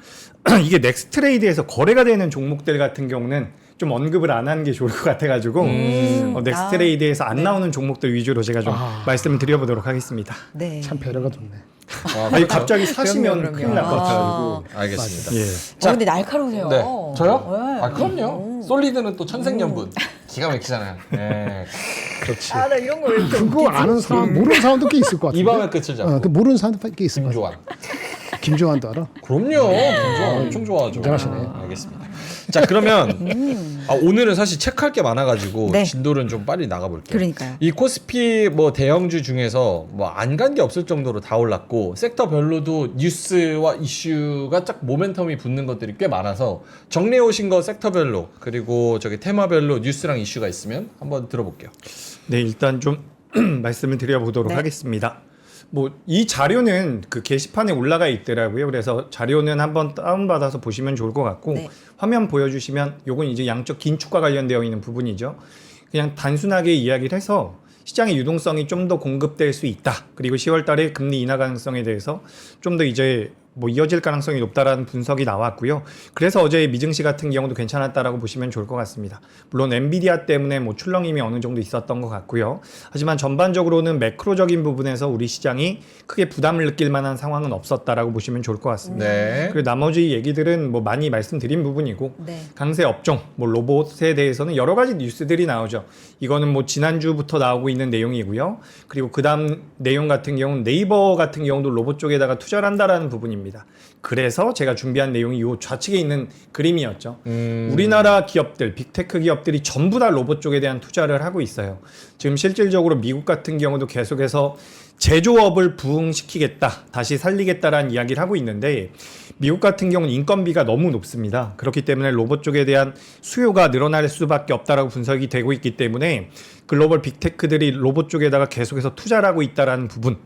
이게 넥스트레이드에서 거래가 되는 종목들 같은 경우는 좀 언급을 안 하는 게 좋을 것 같아가지고 넥스트레이드에서 안 나오는 종목들 위주로 제가 좀 말씀을 드려보도록 하겠습니다. 네. 참 배려가 좋네. 아니 갑자기 사시면 그럼요. 큰일 날 것 같아가지고. 알겠습니다. 예. 근데 날카로우세요. 네. 저요? 네. 그럼요. 솔리드는 또 천생연분. 기가 막히잖아요. 네. 그렇지. 나 이런 거 왜 이렇게 그거 아는 사람, 모르는 사람도 꽤 있을 것 같은데. 이 밤의 끝을 잡고. 그 모르는 사람도 꽤 있을 것 김조한. 같아. 김조한도 알아? 그럼요. 김조한 엄청 좋아하죠. 인정하시네. 알겠습니다. 자, 그러면 오늘은 사실 체크할 게 많아가지고 네. 진도는 좀 빨리 나가볼게요. 그러니까요. 이 코스피 뭐 대형주 중에서 뭐 안 간 게 없을 정도로 다 올랐고 섹터별로도 뉴스와 이슈가 쫙 모멘텀이 붙는 것들이 꽤 많아서 정리해 오신 거 섹터별로 그리고 저기 테마별로 뉴스랑 이슈가 있으면 한번 들어볼게요. 네, 일단 좀 말씀을 드려보도록 네. 하겠습니다. 뭐 이 자료는 그 게시판에 올라가 있더라고요. 그래서 자료는 한번 다운받아서 보시면 좋을 것 같고 네. 화면 보여주시면 요건 이제 양적 긴축과 관련되어 있는 부분이죠. 그냥 단순하게 이야기를 해서 시장의 유동성이 좀 더 공급될 수 있다. 그리고 10월 달에 금리 인하 가능성에 대해서 좀 더 이제 뭐 이어질 가능성이 높다라는 분석이 나왔고요. 그래서 어제 미증시 같은 경우도 괜찮았다라고 보시면 좋을 것 같습니다. 물론 엔비디아 때문에 뭐 출렁임이 어느 정도 있었던 것 같고요. 하지만 전반적으로는 매크로적인 부분에서 우리 시장이 크게 부담을 느낄 만한 상황은 없었다라고 보시면 좋을 것 같습니다. 네. 그리고 나머지 얘기들은 뭐 많이 말씀드린 부분이고 네. 강세 업종, 뭐 로봇에 대해서는 여러 가지 뉴스들이 나오죠. 이거는 뭐 지난주부터 나오고 있는 내용이고요. 그리고 그다음 내용 같은 경우는 네이버 같은 경우도 로봇 쪽에다가 투자를 한다라는 부분입니다. 그래서 제가 준비한 내용이 이 좌측에 있는 그림이었죠. 우리나라 기업들, 빅테크 기업들이 전부 다 로봇 쪽에 대한 투자를 하고 있어요. 지금 실질적으로 미국 같은 경우도 계속해서 제조업을 부흥시키겠다, 다시 살리겠다라는 이야기를 하고 있는데 미국 같은 경우는 인건비가 너무 높습니다. 그렇기 때문에 로봇 쪽에 대한 수요가 늘어날 수밖에 없다라고 분석이 되고 있기 때문에 글로벌 빅테크들이 로봇 쪽에다가 계속해서 투자를 하고 있다라는 부분.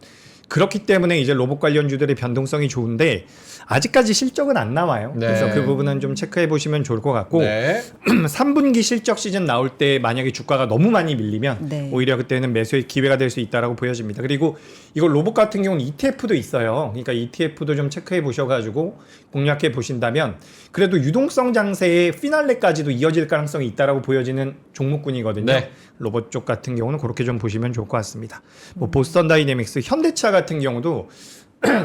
그렇기 때문에 이제 로봇 관련주들의 변동성이 좋은데 아직까지 실적은 안 나와요. 네. 그래서 그 부분은 좀 체크해 보시면 좋을 것 같고 네. 3분기 실적 시즌 나올 때 만약에 주가가 너무 많이 밀리면 네. 오히려 그때는 매수의 기회가 될 수 있다라고 보여집니다. 그리고 이거 로봇 같은 경우는 ETF도 있어요. 그러니까 ETF도 좀 체크해 보셔가지고 공략해 보신다면 그래도 유동성 장세의 피날레까지도 이어질 가능성이 있다라고 보여지는 종목군이거든요. 네. 로봇 쪽 같은 경우는 그렇게 좀 보시면 좋을 것 같습니다. 뭐 보스턴 다이내믹스, 현대차 같은 경우도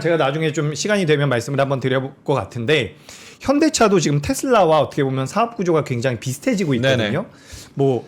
제가 나중에 좀 시간이 되면 말씀을 한번 드려볼 것 같은데 현대차도 지금 테슬라와 어떻게 보면 사업 구조가 굉장히 비슷해지고 있거든요. 네네. 뭐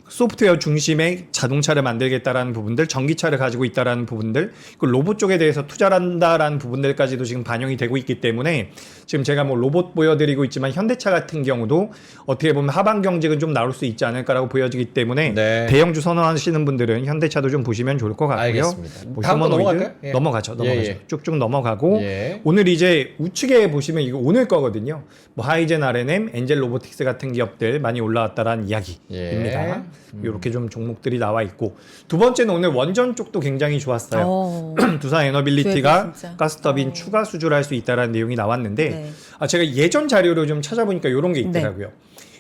소프트웨어 중심의 자동차를 만들겠다라는 부분들, 전기차를 가지고 있다라는 부분들, 그 로봇 쪽에 대해서 투자를 한다라는 부분들까지도 지금 반영이 되고 있기 때문에 지금 제가 뭐 로봇 보여드리고 있지만 현대차 같은 경우도 어떻게 보면 하반 경직은 좀 나올 수 있지 않을까라고 보여지기 때문에 네. 대형주 선호하시는 분들은 현대차도 좀 보시면 좋을 것 같고요. 알겠습니다. 뭐 다음 거 휴머노이드 넘어갈까요? 예. 넘어가죠. 예. 쭉쭉 넘어가고 예. 오늘 이제 우측에 보시면 이거 오늘 거거든요. 뭐 하이젠 R&M, 엔젤 로보틱스 같은 기업들 많이 올라왔다라는 이야기입니다. 이렇게 좀 종목들이 나와 있고 두 번째는 오늘 원전 쪽도 굉장히 좋았어요. 두산 에너빌리티가 진짜. 가스터빈 추가 수주를 할 수 있다라는 내용이 나왔는데 네. 제가 예전 자료를 좀 찾아보니까 이런 게 있더라고요.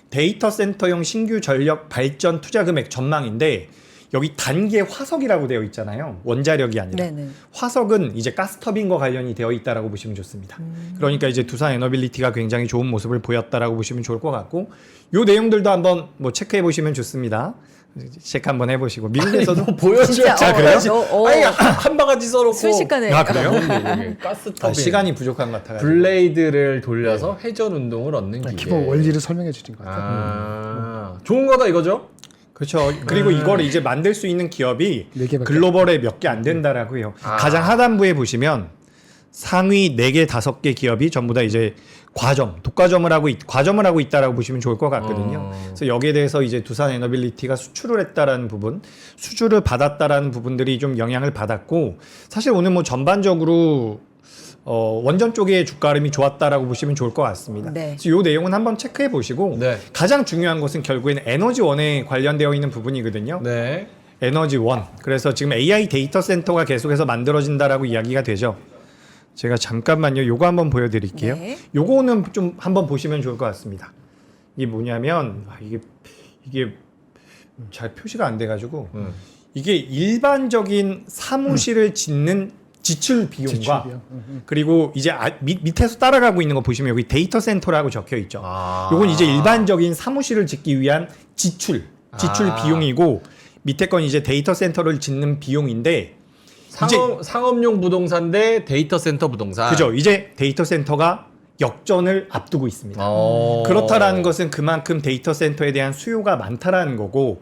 데이터 센터용 신규 전력 발전 투자 금액 전망인데 여기 단계 화석이라고 되어 있잖아요. 원자력이 아니라. 네네. 화석은 이제 가스터빈과 관련이 되어 있다라고 보시면 좋습니다. 그러니까 이제 두산 에너빌리티가 굉장히 좋은 모습을 보였다라고 보시면 좋을 것 같고 요 내용들도 한번 뭐 체크해 보시면 좋습니다. 체크 한번 해보시고 미국에서도 뭐 보여줘야 진짜, 그래요? 저, 아니 한 바가지 써놓고 순식간에. 그래요? 가스 터빈 시간이 부족한 것 같아가지고 블레이드를 돌려서 회전 운동을 얻는 기계. 기본 원리를 설명해 주신 것 같아요. 아, 좋은 거다 이거죠? 그렇죠. 그리고 이걸 이제 만들 수 있는 기업이 네 개밖에 글로벌에 몇 개 안 된다라고 해요. 가장 하단부에 보시면 상위 4개, 5개 기업이 전부 다 이제 과점을 하고 있다라고 보시면 좋을 것 같거든요. 그래서 여기에 대해서 이제 두산 에너빌리티가 수출을 했다라는 부분, 수주를 받았다라는 부분들이 좀 영향을 받았고 사실 오늘 뭐 전반적으로 원전 쪽의 주가 흐름이 좋았다라고 보시면 좋을 것 같습니다. 네. 그래서 이 내용은 한번 체크해 보시고 네. 가장 중요한 것은 결국에는 에너지원에 관련되어 있는 부분이거든요. 네. 에너지원. 그래서 지금 AI 데이터 센터가 계속해서 만들어진다라고 이야기가 되죠. 제가 잠깐만요. 요거 한번 보여드릴게요. 네. 요거는 좀 한번 보시면 좋을 것 같습니다. 이게 뭐냐면 이게 잘 표시가 안 돼가지고 이게 일반적인 사무실을 짓는 지출 비용과 지출비요. 그리고 이제 밑에서 따라가고 있는 거 보시면 여기 데이터 센터라고 적혀 있죠. 아. 요건 이제 일반적인 사무실을 짓기 위한 지출 비용이고 밑에 건 이제 데이터 센터를 짓는 비용인데 상업용 부동산 대 데이터 센터 부동산. 그죠? 이제 데이터 센터가 역전을 앞두고 있습니다. 그렇다라는 것은 그만큼 데이터 센터에 대한 수요가 많다라는 거고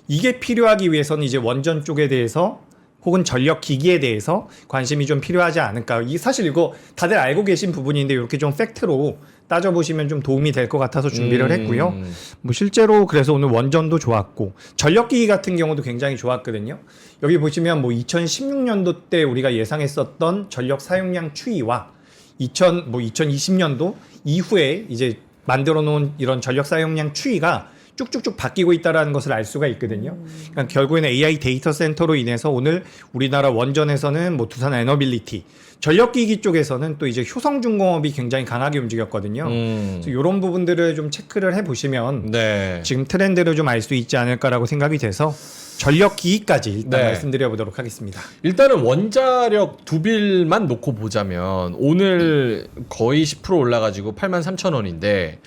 이게 필요하기 위해서는 이제 원전 쪽에 대해서 혹은 전력 기기에 대해서 관심이 좀 필요하지 않을까. 사실 이거 다들 알고 계신 부분인데 이렇게 좀 팩트로 따져보시면 좀 도움이 될 것 같아서 준비를 했고요. 뭐 실제로 그래서 오늘 원전도 좋았고 전력기기 같은 경우도 굉장히 좋았거든요. 여기 보시면 뭐 2016년도 때 우리가 예상했었던 전력 사용량 추이와 2020년도 이후에 이제 만들어 놓은 이런 전력 사용량 추이가 쭉쭉쭉 바뀌고 있다라는 것을 알 수가 있거든요. 그러니까 결국에는 AI 데이터 센터로 인해서 오늘 우리나라 원전에서는 뭐 두산 에너빌리티, 전력기기 쪽에서는 또 이제 효성중공업이 굉장히 강하게 움직였거든요. 그래서 이런 부분들을 좀 체크를 해보시면 네. 지금 트렌드를 좀 알 수 있지 않을까라고 생각이 돼서 전력기기까지 일단 네. 말씀드려 보도록 하겠습니다. 일단은 원자력 두 빌만 놓고 보자면 오늘 거의 10% 올라가지고 83,000원인데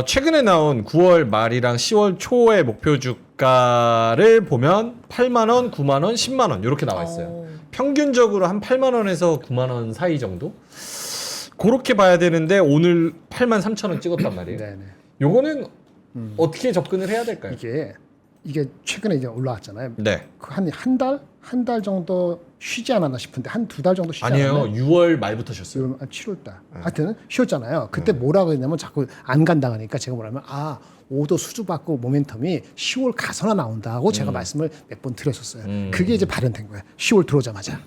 최근에 나온 9월 말이랑 10월 초의 목표 주가를 보면 8만 원, 9만 원, 10만 원 이렇게 나와 있어요. 평균적으로 한 8만 원에서 9만 원 사이 정도? 그렇게 봐야 되는데 오늘 8만 3천 원 찍었단 말이에요. 네네. 요거는 어떻게 접근을 해야 될까요? 이게 최근에 이제 올라왔잖아요. 네. 그 한 달 정도 쉬지 않았나 싶은데 한 두 달 정도 쉬지 아니에요. 않았나요? 6월 말부터 쉬었어요. 7월 달. 하여튼 쉬었잖아요. 그때 뭐라고 했냐면 자꾸 안 간다 하니까 제가 뭐라면 5도 수주받고 모멘텀이 10월 가서나 나온다고 제가 말씀을 몇 번 드렸었어요. 그게 이제 발현된 거예요. 10월 들어오자마자.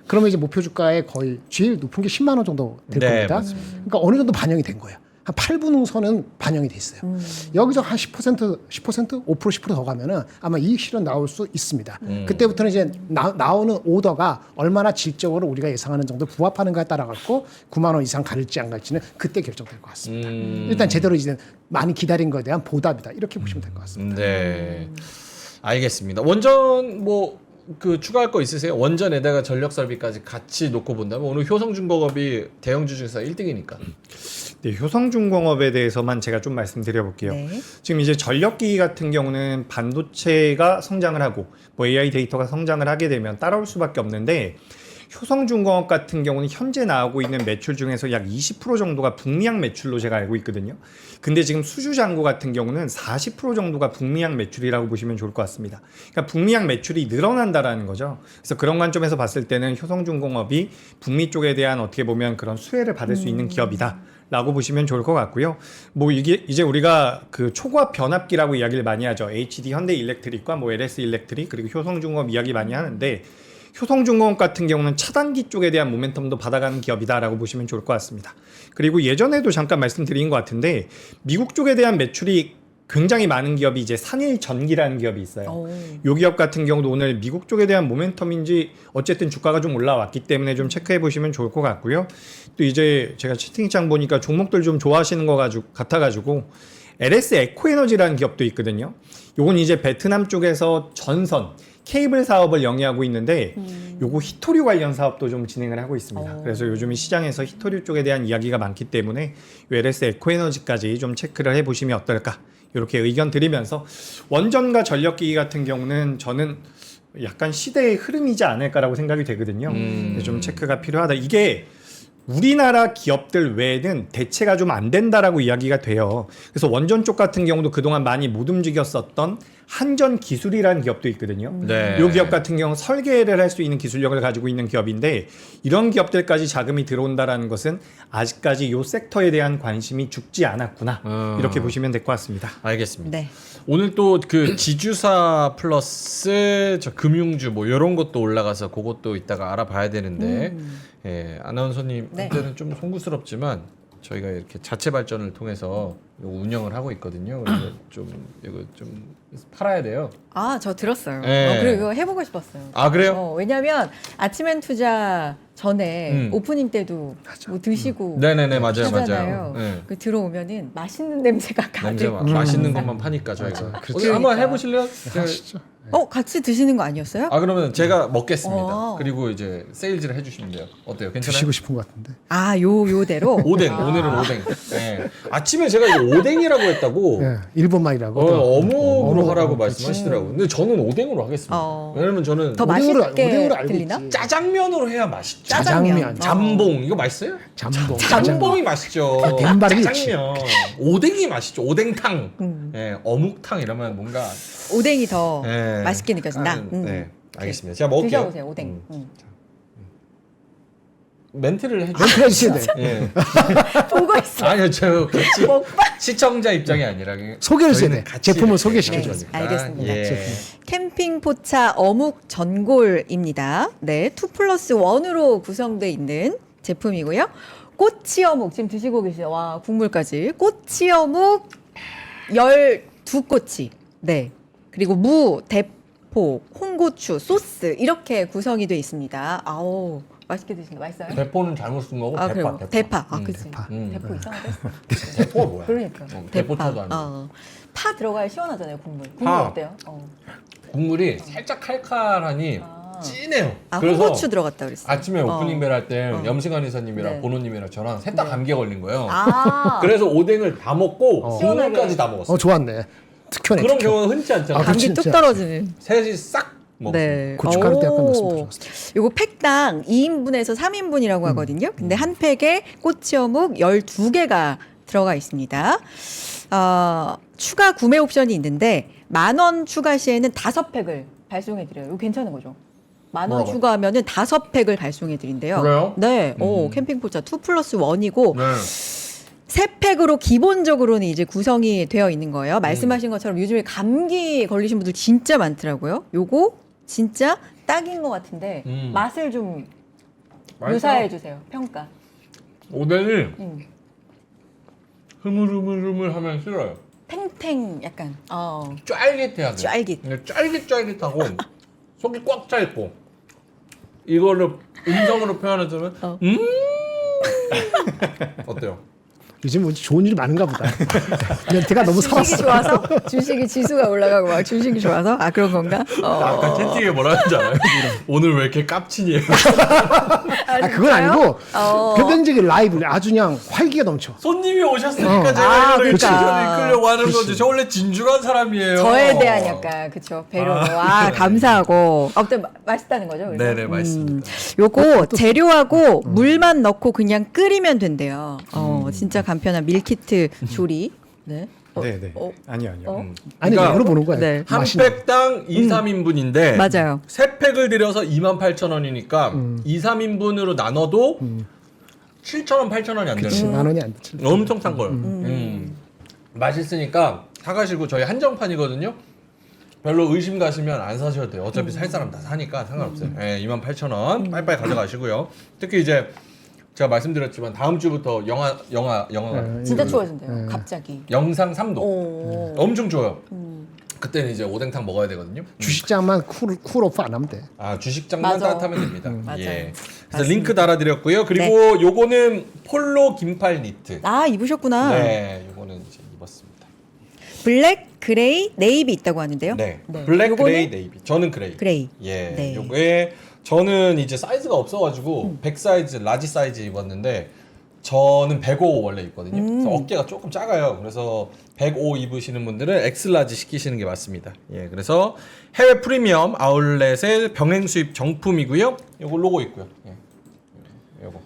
그러면 이제 목표 주가에 거의 제일 높은 게 10만 원 정도 될 네, 겁니다. 맞습니다. 그러니까 어느 정도 반영이 된 거예요. 한 8분응선은 반영이 돼 있어요. 여기서 한 10%, 5% 10%더 가면은 아마 이익 실현 나올 수 있습니다. 그때부터는 이제 나오는 오더가 얼마나 질적으로 우리가 예상하는 정도 부합하는가에 따라 갖고 9만 원 이상 갈지 안 갈지는 그때 결정될 것 같습니다. 일단 제대로 이제 많이 기다린 거에 대한 보답이다. 이렇게 보시면 될 것 같습니다. 네. 알겠습니다. 원전 추가할 거 있으세요? 원전에다가 전력 설비까지 같이 놓고 본다면 오늘 효성중공업이 대형주 중에서 1등이니까. 네, 효성중공업에 대해서만 제가 좀 말씀드려 볼게요. 네. 지금 이제 전력기기 같은 경우는 반도체가 성장을 하고 뭐 AI 데이터가 성장을 하게 되면 따라올 수밖에 없는데 효성중공업 같은 경우는 현재 나오고 있는 매출 중에서 약 20% 정도가 북미향 매출로 제가 알고 있거든요. 근데 지금 수주장고 같은 경우는 40% 정도가 북미향 매출이라고 보시면 좋을 것 같습니다. 그러니까 북미향 매출이 늘어난다라는 거죠. 그래서 그런 관점에서 봤을 때는 효성중공업이 북미 쪽에 대한 어떻게 보면 그런 수혜를 받을 수 있는 기업이다. 라고 보시면 좋을 것 같고요. 뭐 이게 이제 우리가 그 초고압 변압기라고 이야기를 많이 하죠. HD 현대일렉트릭과 뭐 LS 일렉트릭 그리고 효성중공업 이야기 많이 하는데 효성중공업 같은 경우는 차단기 쪽에 대한 모멘텀도 받아가는 기업이다라고 보시면 좋을 것 같습니다. 그리고 예전에도 잠깐 말씀드린 것 같은데 미국 쪽에 대한 매출이 굉장히 많은 기업이 이제 산일전기라는 기업이 있어요. 이 기업 같은 경우도 오늘 미국 쪽에 대한 모멘텀인지 어쨌든 주가가 좀 올라왔기 때문에 좀 체크해 보시면 좋을 것 같고요. 또 이제 제가 채팅창 보니까 종목들 좀 좋아하시는 거 같아가지고 LS 에코에너지라는 기업도 있거든요. 요건 이제 베트남 쪽에서 전선 케이블 사업을 영위하고 있는데 요거 히토류 관련 사업도 좀 진행을 하고 있습니다. 그래서 요즘 시장에서 히토류 쪽에 대한 이야기가 많기 때문에 요 LS 에코에너지까지 좀 체크를 해보시면 어떨까 이렇게 의견 드리면서 원전과 전력기기 같은 경우는 저는 약간 시대의 흐름이지 않을까라고 생각이 되거든요. 좀 체크가 필요하다. 이게 우리나라 기업들 외에는 대체가 좀 안 된다라고 이야기가 돼요. 그래서 원전 쪽 같은 경우도 그동안 많이 못 움직였었던 한전 기술이라는 기업도 있거든요. 네. 이 기업 같은 경우 설계를 할 수 있는 기술력을 가지고 있는 기업인데 이런 기업들까지 자금이 들어온다라는 것은 아직까지 이 섹터에 대한 관심이 죽지 않았구나. 이렇게 보시면 될 것 같습니다. 알겠습니다. 네. 오늘 또 그 지주사 플러스 저 금융주 뭐 이런 것도 올라가서 그것도 이따가 알아봐야 되는데 예, 아나운서님한테는 네. 좀 송구스럽지만 저희가 이렇게 자체 발전을 통해서 이거 운영을 하고 있거든요. 그래서 좀 이거 좀 팔아야 돼요. 저 들었어요. 네. 그리고 이거 해보고 싶었어요. 아 그래요? 왜냐면 아침엔 투자 전에 오프닝 때도 뭐 드시고 네네네 맞아요 하잖아요. 맞아요. 네. 그 들어오면은 맛있는 냄새가 냄새 가득. 맛있는 것만 파니까 저희가 그렇죠. 오늘 한번 그러니까. 해보실래요? 하시죠. 같이 드시는 거 아니었어요? 그러면 제가 먹겠습니다. 어. 그리고 이제 세일즈를 해주시면 돼요. 어때요? 괜찮아요? 드시고 싶은 것 같은데. 요대로. 오뎅 오늘은 오뎅. 네. 아침에 제가 이거 오뎅이라고 했다고 예, 일본말이라고. 어묵으로 하라고 그렇지. 말씀하시더라고요. 근데 저는 오뎅으로 하겠습니다. 왜냐면 저는 더 오뎅으로 맛있게 알고 들리나? 있지. 짜장면으로 해야 맛있죠. 짜장면. 잠봉 이거 맛있어요? 잠봉. 잠봉이 맛있죠. 된발이 짜장면. 오뎅이 맛있죠. 오뎅탕. 예, 어묵탕 이러면 뭔가 오뎅이 더 예. 맛있게 느껴진다. 네, 알겠습니다. 제가 먹을게요. 드셔보세요, 오뎅. 멘트를 해주세요. 멘트 해주셔야 돼. 예. 보고 있어. 아니요, 저 같이 먹방. 시청자 입장이 아니라 소개를 해줘야 저희는 돼. 같이 제품을 이렇게 소개시켜줘야 해주니까. 돼. 알겠습니다. 예. 캠핑 포차 어묵 전골입니다. 네, 2+1으로 구성되어 있는 제품이고요. 꼬치 어묵 지금 드시고 계시죠? 와, 국물까지. 꼬치 어묵 두꼬치, 네. 그리고 무, 대포, 홍고추, 소스 이렇게 구성이 돼 있습니다. 아우 맛있게 드시는 거 맛있어요? 대포는 잘못 쓴 거고 아 대파. 그래요. 대파. 아 그치. 대파. 대포 이상하다. 대포가 뭐야? 그러니까. 대포차도 아니고. 파 들어가야 시원하잖아요 국물. 국물 파. 어때요? 국물이 살짝 칼칼하니 진해요. 아 그래서 홍고추 들어갔다 그랬어. 아침에 오프닝 벨 할 때 염승환 이사님이랑 네. 보노님이랑 저랑 셋 다 네. 감기에 걸린 거예요. 아 그래서 오뎅을 다 먹고 시원하게. 국물까지 다 먹었어요. 좋았네. 특효네. 그런 특효. 경우는 흔치 않잖아요. 아, 감기 진짜. 뚝 떨어지는. 셋이 싹 먹었어요. 네. 고춧가루 때 약간 넣었으면 오. 좋았을 요거 팩당 2인분에서 3인분이라고 하거든요. 근데 한 팩에 꼬치 어묵 12개가 들어가 있습니다. 추가 구매 옵션이 있는데 10,000원 추가 시에는 5팩을 발송해 드려요. 이거 괜찮은 거죠? 10,000원 뭐라고요? 추가하면은 5팩을 발송해 드린대요. 그래요? 네. 오, 캠핑포차 2+1이고 네. 세 팩으로 기본적으로는 이제 구성이 되어 있는 거예요. 말씀하신 것처럼 요즘에 감기 걸리신 분들 진짜 많더라고요. 요거 진짜 딱인 것 같은데 맛을 좀 맛있어요. 묘사해 주세요. 평가. 오뎅이 음. 흐물흐물흐물하면 싫어요. 탱탱 약간 쫄깃해야 돼. 쫄깃. 근데 쫄깃쫄깃하고 속이 꽉 차 있고 이거를 음성으로 표현하자면 어때요? 요즘 뭐 좋은 일이 많은가 보다. 멘트가 너무 주식이 살았어. 좋아서 주식이 지수가 올라가고 막 주식이 좋아서 그런 건가? 아까 채팅에 뭐라 하는지 알아요? 오늘 왜 이렇게 깝치니? 아, 그건 아니고 어. 표면적인 라이브 아주 그냥 활기가 넘쳐. 손님이 오셨으니까 어. 제가 이거를 그러니까. 칭찬을 이끌려고 하는 거지. 저 원래 진중한 사람이에요. 저에 대한 약간 그쵸 배려로 감사하고 아무튼 맛있다는 거죠. 그래서? 네네 맛있습니다. 요거 재료하고 물만 넣고 그냥 끓이면 된대요. 진짜 간편한 밀키트 조리. 네. 네네. 아니요. 아니 그러니까 물어보는 거야. 네. 한 맛있는 팩당 2, 3인분인데 맞아요. 세 팩을 들여서 28,000원이니까 2, 3인분으로 나눠도 7,000원, 8,000원이 안 되는 그치, 거예요. 10,000원이 안 돼. 엄청 싼 거예요. 맛있으니까 사가시고 저희 한정판이거든요. 별로 의심 가시면 안 사셔도 돼요. 어차피 살 사람 다 사니까 상관없어요. 예, 28,000원 빨리빨리 가져가시고요. 특히 이제 제가 말씀드렸지만 다음 주부터 영화가 진짜 추워진대요. 갑자기. 영상 3도 오. 엄청 좋아요. 그때는 이제 오뎅탕 먹어야 되거든요. 주식장만 쿨오프 안 하면 돼. 아 주식장만 맞아. 따뜻하면 됩니다. 맞아요. 예. 그래서 맞습니다. 링크 달아드렸고요. 그리고 요거는 폴로 긴팔 니트. 아 입으셨구나. 네, 요거는 이제 입었습니다. 블랙, 그레이, 네이비 있다고 하는데요. 네, 네. 블랙, 요거는 그레이, 네이비. 저는 그레이. 그레이. 예, 네. 요게 저는 이제 사이즈가 없어가지고 100 사이즈, 라지 사이즈 입었는데 저는 105 원래 입거든요. 그래서 어깨가 조금 작아요. 그래서 105 입으시는 분들은 엑스라지 시키시는 게 맞습니다. 예, 그래서 해외 프리미엄 아울렛의 병행 수입 정품이고요. 요거 로고 있고요. 예, 요거.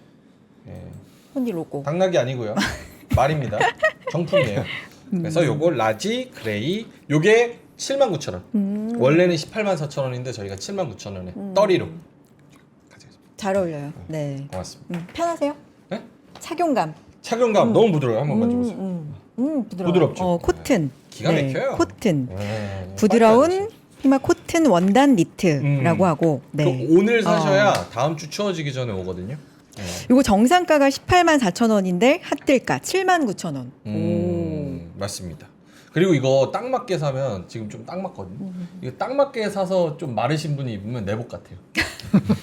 예. 혼니 로고. 당나귀 아니고요. 말입니다. 정품이에요. 그래서 요거 라지 그레이 요게 79,000원. 원래는 184,000원인데 저희가 79,000원에 떠리로 가져가겠습니다. 잘 어울려요. 네. 고맙습니다. 편하세요? 네? 착용감. 착용감 너무 부드러워요. 한번 만져보세요. 부드러워. 부드럽죠? 코튼. 기가 막혀요. 코튼. 네, 부드러운 피마 코튼 원단 니트라고 하고. 네. 그 오늘 사셔야 다음 주 추워지기 전에 오거든요. 네. 요거 정상가가 184,000원인데 핫딜가 79,000원. 맞습니다. 그리고 이거 딱 맞게 사면 지금 좀 딱 맞거든요. 이거 딱 맞게 사서 좀 마르신 분이 입으면 내복 같아요.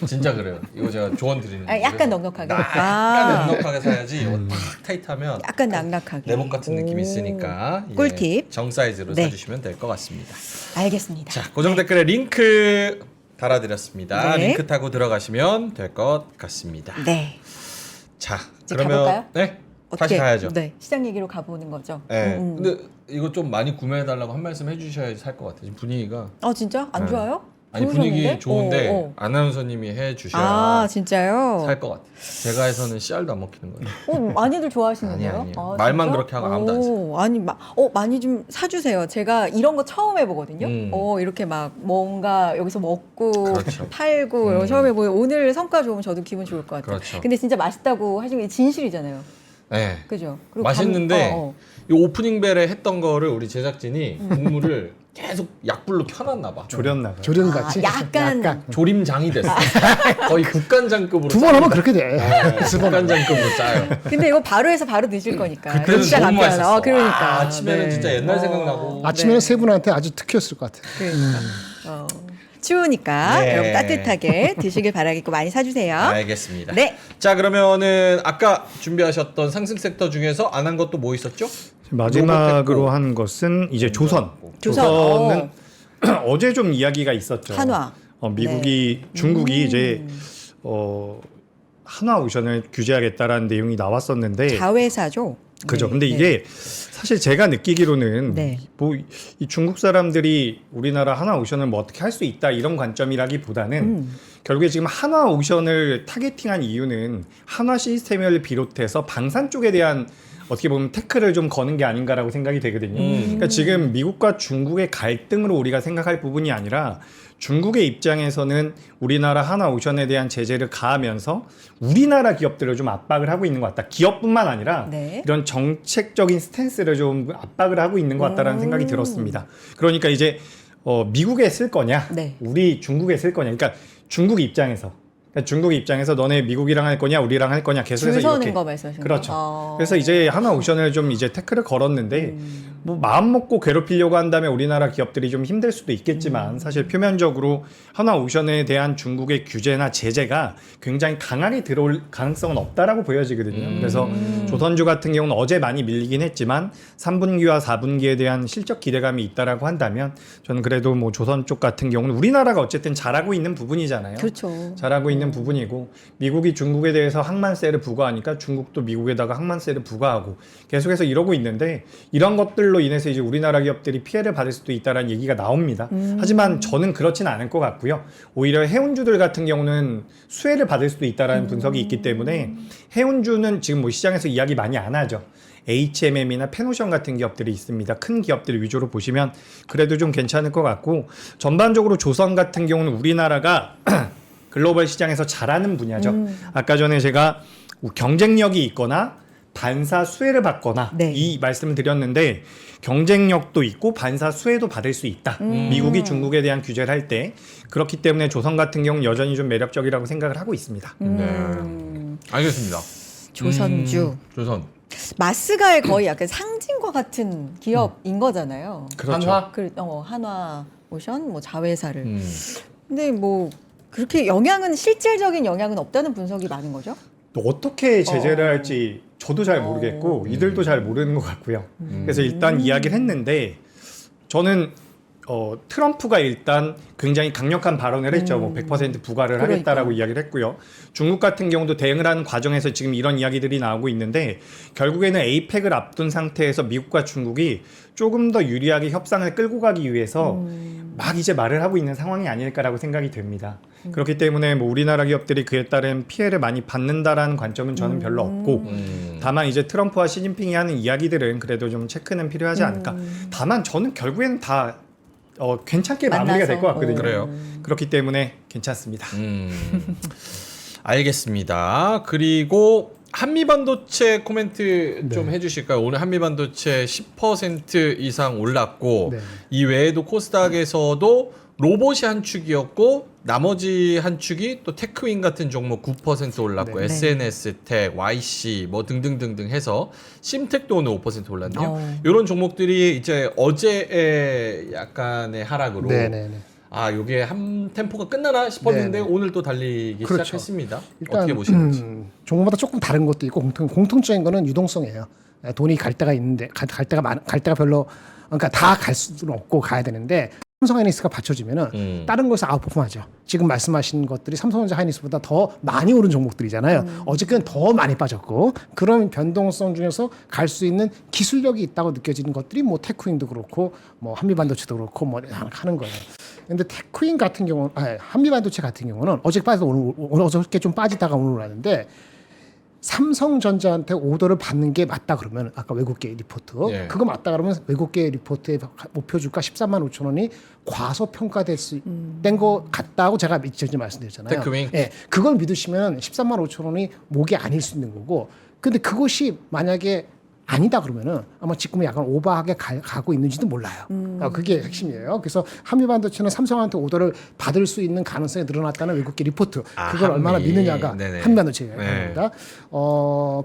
진짜 그래요. 이거 제가 조언 드리는 아, 약간 넉넉하게. 약간 넉넉하게 사야지 이거 탁 타이트하면 약간 낙낙하게. 내복 같은 느낌이 있으니까 예, 꿀팁. 정 사이즈로 네. 사주시면 될 것 같습니다. 알겠습니다. 자, 고정 댓글에 링크 달아드렸습니다. 네. 링크 타고 들어가시면 될 것 같습니다. 네. 자, 이제 그러면 가볼까요? 네, 다시 가야죠. 네. 시장 얘기로 가보는 거죠. 네. 근데 이거 좀 많이 구매해달라고 한 말씀 해주셔야지 살 것 같아요. 지금 분위기가 진짜? 안 네. 좋아요? 아니 분위기 좋으셨는데? 좋은데 아나운서님이 해주셔야 아 진짜요? 살 것 같아요. 제가 해서는 씨알도 안 먹히는 거예요. 많이들 좋아하시는데요? 아니에요. 말만 진짜? 그렇게 하고 아무도 안 사요. 아니 많이 좀 사주세요. 제가 이런 거 처음 해보거든요. 이렇게 막 뭔가 여기서 먹고 그렇죠. 팔고 이런 거 처음 해보고 오늘 성과 좋으면 저도 기분 좋을 것 같아요. 그렇죠. 근데 진짜 맛있다고 하시는 게 진실이잖아요. 네. 그죠? 그리고 맛있는데 이 오프닝 벨에 했던 거를 우리 제작진이 국물을 계속 약불로 켜놨나 봐. 조렸나 봐요. 조련같이 약간 조림장이 됐어. 거의 국간장급으로. 두 번 하면 그렇게 돼. 네, 국간장급으로 짜요. 근데 이거 바로 해서 바로 드실 거니까. 그때는 진짜 너무 간편하다. 맛있었어. 그러니까. 아침에는 네. 진짜 옛날 생각나고. 아침에는 네. 세 분한테 아주 특효였을 것 같아요. 그러니까. 추우니까 네. 여러분 따뜻하게 드시길 바라겠고 많이 사주세요. 알겠습니다. 네. 자, 그러면은 아까 준비하셨던 상승 섹터 중에서 안 한 것도 뭐 있었죠? 마지막으로 한 것은 이제 조선. 조선. 조선은 어제 좀 이야기가 있었죠. 한화. 미국이 중국이 이제 한화 오션을 규제하겠다라는 내용이 나왔었는데 자회사죠. 그죠. 네. 근데 이게 사실 제가 느끼기로는 네. 뭐 이 중국 사람들이 우리나라 한화 오션을 뭐 어떻게 할 수 있다 이런 관점이라기보다는 결국에 지금 한화 오션을 타겟팅한 이유는 한화 시스템을 비롯해서 방산 쪽에 대한 어떻게 보면 태클을 좀 거는 게 아닌가라고 생각이 되거든요. 그러니까 지금 미국과 중국의 갈등으로 우리가 생각할 부분이 아니라 중국의 입장에서는 우리나라 한화 오션에 대한 제재를 가하면서 우리나라 기업들을 좀 압박을 하고 있는 것 같다. 기업뿐만 아니라 네. 이런 정책적인 스탠스를 좀 압박을 하고 있는 것 같다라는 생각이 들었습니다. 그러니까 이제 미국에 쓸 거냐, 네. 우리 중국에 쓸 거냐. 그러니까 중국 입장에서 중국 입장에서 너네 미국이랑 할 거냐 우리랑 할 거냐 계속해서 줄 서는 이렇게 거 말씀하시는 그렇죠. 거. 그래서 이제 한화 오션을 좀 이제 태클을 걸었는데 뭐 마음 먹고 괴롭히려고 한다면 우리나라 기업들이 좀 힘들 수도 있겠지만 사실 표면적으로 한화 오션에 대한 중국의 규제나 제재가 굉장히 강하게 들어올 가능성은 없다라고 보여지거든요. 그래서 조선주 같은 경우는 어제 많이 밀리긴 했지만 3분기와 4분기에 대한 실적 기대감이 있다라고 한다면 저는 그래도 뭐 조선 쪽 같은 경우는 우리나라가 어쨌든 잘하고 있는 부분이잖아요. 그렇죠. 잘하고 있는 부분이고 미국이 중국에 대해서 항만세를 부과하니까 중국도 미국에다가 항만세를 부과하고 계속해서 이러고 있는데 이런 것들로 인해서 이제 우리나라 기업들이 피해를 받을 수도 있다라는 얘기가 나옵니다. 하지만 저는 그렇진 않을 것 같고요. 오히려 해운주들 같은 경우는 수혜를 받을 수도 있다라는 분석이 있기 때문에 해운주는 지금 뭐 시장에서 이야기 많이 안 하죠. HMM이나 페노션 같은 기업들이 있습니다. 큰 기업들 위주로 보시면 그래도 좀 괜찮을 것 같고 전반적으로 조선 같은 경우는 우리나라가 글로벌 시장에서 잘하는 분야죠. 아까 전에 제가 경쟁력이 있거나 반사 수혜를 받거나 네. 이 말씀을 드렸는데 경쟁력도 있고 반사 수혜도 받을 수 있다. 미국이 중국에 대한 규제를 할 때 그렇기 때문에 조선 같은 경우는 여전히 좀 매력적이라고 생각을 하고 있습니다. 네. 알겠습니다. 조선주. 조선. 마스가의 거의 약간 상징과 같은 기업인 거잖아요. 그렇죠. 한화? 한화 오션, 뭐 자회사를. 음. 근데 뭐 그렇게 영향은 실질적인 영향은 없다는 분석이 많은 거죠? 또 어떻게 제재를 할지 저도 잘 모르겠고 이들도 잘 모르는 것 같고요. 그래서 일단 이야기를 했는데 저는 트럼프가 일단 굉장히 강력한 발언을 했죠. 뭐 100% 부과를 하겠다라고 이야기를 했고요. 중국 같은 경우도 대응을 하는 과정에서 지금 이런 이야기들이 나오고 있는데 결국에는 에이펙을 앞둔 상태에서 미국과 중국이 조금 더 유리하게 협상을 끌고 가기 위해서 막 이제 말을 하고 있는 상황이 아닐까라고 생각이 됩니다. 그렇기 때문에 뭐 우리나라 기업들이 그에 따른 피해를 많이 받는다라는 관점은 저는 별로 없고 다만 이제 트럼프와 시진핑이 하는 이야기들은 그래도 좀 체크는 필요하지 않을까. 다만 저는 결국에는 다 괜찮게 마무리가 될 것 같거든요. 그래요. 그렇기 때문에 괜찮습니다. 알겠습니다. 그리고 한미반도체 코멘트 좀 해주실까요? 오늘 한미반도체 10% 이상 올랐고 네. 이 외에도 코스닥에서도 로봇이 한 축이었고 나머지 한 축이 또 테크윈 같은 종목 9% 올랐고 네. SNS텍, YC 뭐 등등등등 해서 심텍도 오늘 5% 올랐네요. 어. 이런 종목들이 이제 어제의 약간의 하락으로 네네네. 아, 요게 한 템포가 끝나나 싶었는데 네네. 오늘 또 달리기 그렇죠. 시작했습니다. 일단 어떻게 보시는지. 종목마다 조금 다른 것도 있고 공통적인 거는 유동성이에요. 돈이 갈 데가 있는데 갈 데가 별로 그러니까 다 갈 수는 없고 가야 되는데 삼성 하이닉스가 받쳐주면은 다른 것에서 아웃퍼폼하죠. 지금 말씀하신 것들이 삼성전자 하이닉스보다 더 많이 오른 종목들이잖아요. 어저께는 더 많이 빠졌고 그런 변동성 중에서 갈 수 있는 기술력이 있다고 느껴지는 것들이 뭐 테크윈도 그렇고 뭐 한미반도체도 그렇고 뭐 하는 거예요. 근데 테크윈 같은 경우는 한미반도체 같은 경우는 어저께 빠져서 오늘 어저께 좀 빠지다가 오늘 올랐는데 삼성전자한테 오더를 받는 게 맞다 그러면 아까 외국계 리포트 예. 그거 맞다 그러면 외국계 리포트의 목표 주가 13만 5천 원이 과소평가될 수 된 거 같다고 제가 전에 말씀드렸잖아요. 테크윙? 예, 그걸 믿으시면 13만 5천 원이 목이 아닐 수 있는 거고 근데 그것이 만약에 아니다 그러면은 아마 지금 약간 오버하게 가고 있는지도 몰라요. 그게 핵심이에요. 그래서 한미반도체는 삼성한테 오더를 받을 수 있는 가능성이 늘어났다는 외국계 리포트. 그걸 얼마나 믿느냐가 네네. 한미반도체입니다. 네.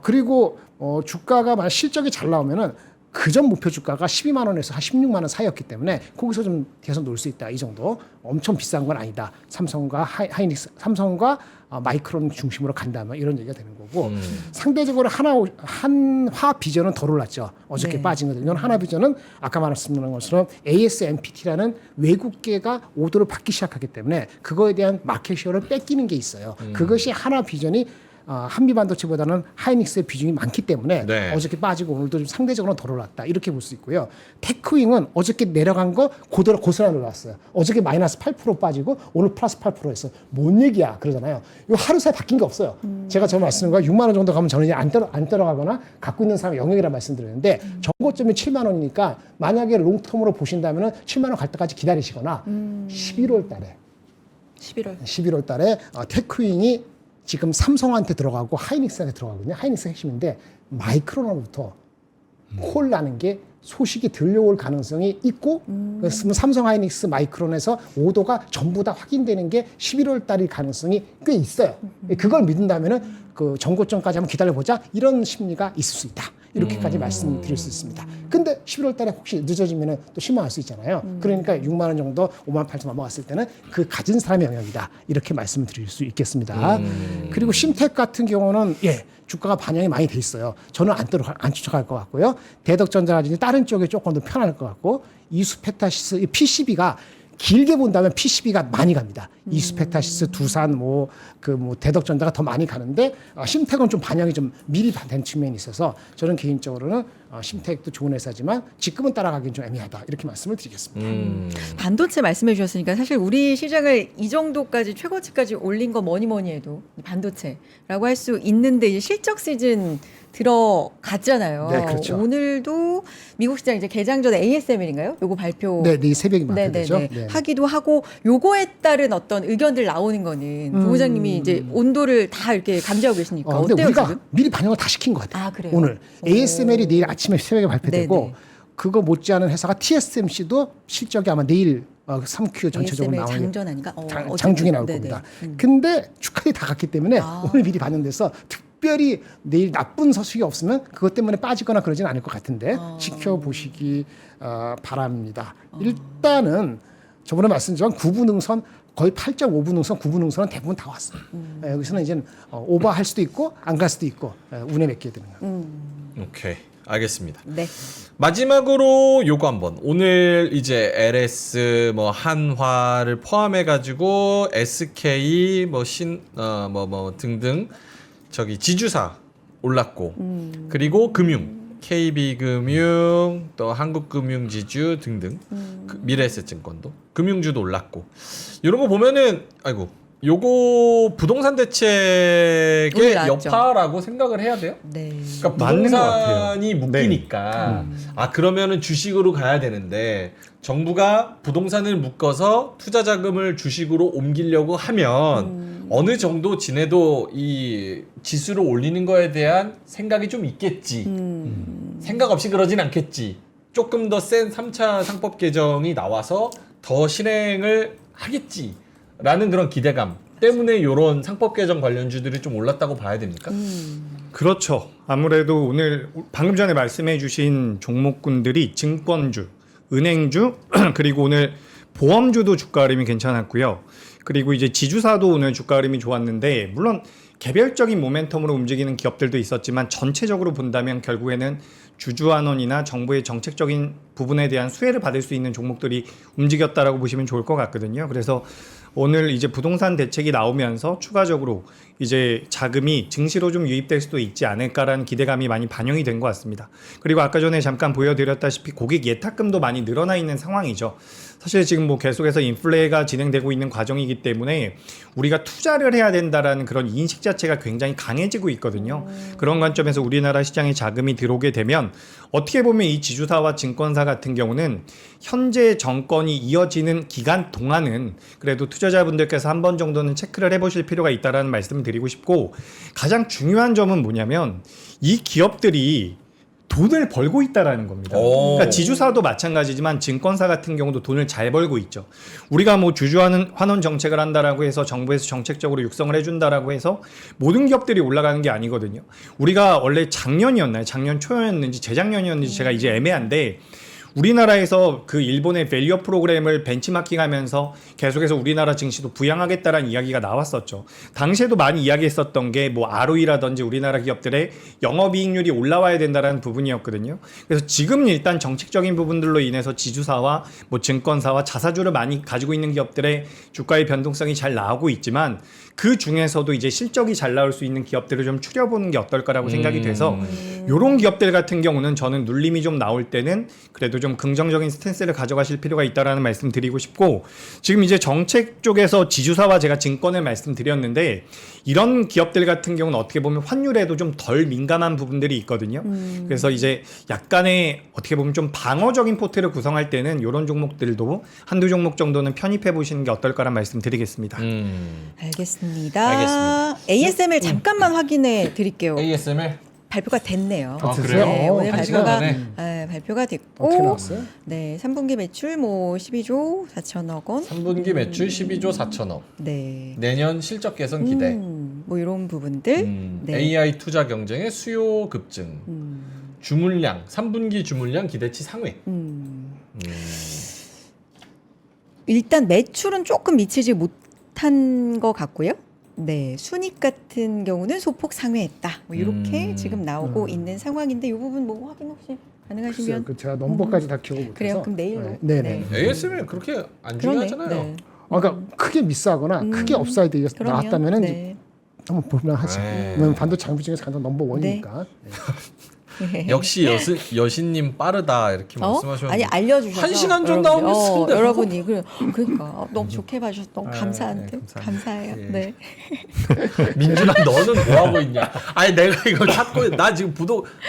그리고 주가가 만약 실적이 잘 나오면은 그전 목표 주가가 12만 원에서 한 16만 원 사이였기 때문에 거기서 좀 계속 놀 수 있다. 이 정도. 엄청 비싼 건 아니다. 삼성과 하이닉스, 삼성과 마이크론 중심으로 간다면 이런 얘기가 되는 거고 상대적으로 한화 비전은 덜 올랐죠. 어저께 네. 빠진 거든요. 한화 비전은 아까 말씀드린 것처럼 ASMPT라는 외국계가 오더를 받기 시작하기 때문에 그거에 대한 마켓쉐어를 뺏기는 게 있어요. 그것이 한화 비전이 한미반도체보다는 하이닉스의 비중이 많기 때문에 네. 어저께 빠지고 오늘도 좀 상대적으로 덜 올랐다 이렇게 볼 수 있고요. 테크윙은 어저께 내려간 거 고스란히 올랐어요. 어저께 마이너스 8% 빠지고 오늘 플러스 8%했어. 뭔 얘기야 그러잖아요. 이거 하루 사이 바뀐 게 없어요. 제가 저 말씀드린 거 6만 원 정도 가면 저는 이제 안 떨어가거나 갖고 있는 사람 영역이라 말씀드렸는데 정고점이 7만 원이니까 만약에 롱텀으로 보신다면 7만 원 갈 때까지 기다리시거나 11월 달에 테크윙이 지금 삼성한테 들어가고 하이닉스한테 들어가거든요. 하이닉스가 핵심인데 마이크론으로부터 콜 나는 게 소식이 들려올 가능성이 있고 그래서 삼성 하이닉스 마이크론에서 오더가 전부 다 확인되는 게 11월 달일 가능성이 꽤 있어요. 그걸 믿는다면은 그 정고점까지 한번 기다려보자 이런 심리가 있을 수 있다. 이렇게까지 말씀드릴 수 있습니다. 근데 11월 달에 혹시 늦어지면은 또 실망할 수 있잖아요. 그러니까 6만 원 정도 5만 8천 넘어갔을 때는 그 가진 사람의 영역이다. 이렇게 말씀드릴 수 있겠습니다. 그리고 심텍 같은 경우는 주가가 반영이 많이 돼 있어요. 저는 안 추천할 것 같고요. 대덕전자라든지 다른 쪽에 조금 더 편할 것 같고 이수페타시스 PCB가 길게 본다면 PCB가 많이 갑니다. 이수페타시스, 두산, 대덕전자가 더 많이 가는데 심텍은 좀 반영이 좀 미리 된 측면이 있어서 저는 개인적으로는 심텍도 좋은 회사지만 지금은 따라가기는 좀 애매하다 이렇게 말씀을 드리겠습니다. 반도체 말씀해 주셨으니까 사실 우리 시장을 이 정도까지 최고치까지 올린 거 뭐니 해도 반도체라고 할 수 있는데 이제 실적 시즌 들어갔잖아요. 네, 그렇죠. 오늘도 미국 시장 이제 개장 전에 ASML인가요? 요거 발표 네, 이 새벽에 발표되죠. 네. 하기도 하고 요거에 따른 어떤 의견들 나오는 거는 부부장님이 이제 온도를 다 이렇게 감지하고 계시니까 근데 어때요 우리가 지금? 미리 반영을 다 시킨 것 같아요. 아, 그래요? 오늘 ASML이 내일 아침에 새벽에 발표되고 네네. 그거 못지않은 회사가 TSMC도 실적이 아마 내일 3Q 전체적으로 ASML 나오는 장전 아닌가? 장중에 나올 네네. 겁니다. 근데 축하이 다 갔기 때문에 오늘 미리 반영돼서 특별히 내일 나쁜 소식이 없으면 그것 때문에 빠지거나 그러진 않을 것 같은데 지켜보시기 바랍니다. 일단은 저번에 말씀드린 9분 능선 거의 8.5분 능선, 9분 능선은 대부분 다 왔어요. 여기서는 이제 오버할 수도 있고 안 갈 수도 있고 운에 맡겨야 되는 거예요. 오케이. 알겠습니다. 네. 마지막으로 요거 한번 오늘 이제 LS 한화를 포함해 가지고 SK 등등 저기 지주사 올랐고 그리고 금융 KB금융 또 한국금융지주 등등 미래에셋증권도 금융주도 올랐고 이런 거 보면은 요거 부동산 대책의 오늘 나왔죠. 여파라고 생각을 해야 돼요? 네. 그러니까 맞는 것 부동산이 같아요. 묶이니까 그러면은 주식으로 가야 되는데 정부가 부동산을 묶어서 투자 자금을 주식으로 옮기려고 하면 어느 정도 지내도 이 지수를 올리는 거에 대한 생각이 좀 있겠지. 생각 없이 그러진 않겠지. 조금 더 센 3차 상법 개정이 나와서 더 실행을 하겠지. 라는 그런 기대감 때문에 이런 상법 개정 관련주들이 좀 올랐다고 봐야 됩니까? 그렇죠. 아무래도 오늘 방금 전에 말씀해 주신 종목군들이 증권주, 은행주, 그리고 오늘 보험주도 주가 흐름이 괜찮았고요. 그리고 이제 지주사도 오늘 주가 흐름이 좋았는데 물론 개별적인 모멘텀으로 움직이는 기업들도 있었지만 전체적으로 본다면 결국에는 주주환원이나 정부의 정책적인 부분에 대한 수혜를 받을 수 있는 종목들이 움직였다라고 보시면 좋을 것 같거든요. 그래서 오늘 이제 부동산 대책이 나오면서 추가적으로 이제 자금이 증시로 좀 유입될 수도 있지 않을까라는 기대감이 많이 반영이 된 것 같습니다. 그리고 아까 전에 잠깐 보여드렸다시피 고객 예탁금도 많이 늘어나 있는 상황이죠. 사실 지금 계속해서 인플레가 진행되고 있는 과정이기 때문에 우리가 투자를 해야 된다라는 그런 인식 자체가 굉장히 강해지고 있거든요. 그런 관점에서 우리나라 시장에 자금이 들어오게 되면 어떻게 보면 이 지주사와 증권사 같은 경우는 현재 정권이 이어지는 기간 동안은 그래도 투자자분들께서 한 번 정도는 체크를 해보실 필요가 있다라는 말씀을 드리고 싶고 가장 중요한 점은 뭐냐면 이 기업들이 돈을 벌고 있다라는 겁니다. 오. 그러니까 지주사도 마찬가지지만 증권사 같은 경우도 돈을 잘 벌고 있죠. 우리가 뭐 주주하는 환원 정책을 한다라고 해서 정부에서 정책적으로 육성을 해준다라고 해서 모든 기업들이 올라가는 게 아니거든요. 우리가 원래 작년이었나요? 작년 초였는지 재작년이었는지 제가 이제 애매한데 우리나라에서 그 일본의 밸류업 프로그램을 벤치마킹하면서 계속해서 우리나라 증시도 부양하겠다라는 이야기가 나왔었죠. 당시에도 많이 이야기했었던 게 뭐 ROE라든지 우리나라 기업들의 영업이익률이 올라와야 된다라는 부분이었거든요. 그래서 지금 일단 정책적인 부분들로 인해서 지주사와 뭐 증권사와 자사주를 많이 가지고 있는 기업들의 주가의 변동성이 잘 나오고 있지만 그 중에서도 이제 실적이 잘 나올 수 있는 기업들을 좀 추려보는 게 어떨까라고 생각이 돼서 이런 기업들 같은 경우는 저는 눌림이 좀 나올 때는 그래도 좀 긍정적인 스탠스를 가져가실 필요가 있다라는 말씀 드리고 싶고 지금 이제 정책 쪽에서 지주사와 제가 증권을 말씀드렸는데 이런 기업들 같은 경우는 어떻게 보면 환율에도 좀 덜 민감한 부분들이 있거든요. 그래서 이제 약간의 어떻게 보면 좀 방어적인 포트를 구성할 때는 이런 종목들도 한두 종목 정도는 편입해 보시는 게 어떨까라는 말씀 드리겠습니다. 알겠습니다. 알겠습니다. ASML 잠깐만 확인해 드릴게요. ASML 발표가 됐네요. 아, 그래요? 네, 오늘 한 시간 발표가 전에. 발표가 어떻게 됐고 나왔어요? 네, 3분기 매출 뭐 12조 4천억 원. 3분기 매출 12조 4천억. 네. 내년 실적 개선 기대. 뭐 이런 부분들. 네. AI 투자 경쟁의 수요 급증. 주물량 3분기 주물량 기대치 상회. 일단 매출은 조금 미치지 못한 것 같고요. 네, 순익 같은 경우는 소폭 상회했다. 뭐 이렇게 지금 나오고 있는 상황인데 이 부분 뭐 확인 혹시 가능하시면 그 제가 넘버까지 다 기억을 못해서. 그래요. 그럼 내일로. 네, 네. ASML 그렇게 안 그러네. 중요하잖아요. 네. 그러니까 크게 미스하거나 크게 업사이드 그러면, 나왔다면은 네. 한번 보면 하지. 네. 왜냐면 반도체 장비 중에서 가장 넘버 원이니까. 역시 여신님 빠르다 이렇게 말씀하셨는데 아니 알려주셔서 1시간 전 나오면 쓴데 여러분이 그러니까 너무 좋게 봐주셔서 너무 감사한데 네, 감사합니다. 감사해요. 예. 네. 민준아 너는 뭐 하고 있냐? 아니 내가 이거 찾고 나 지금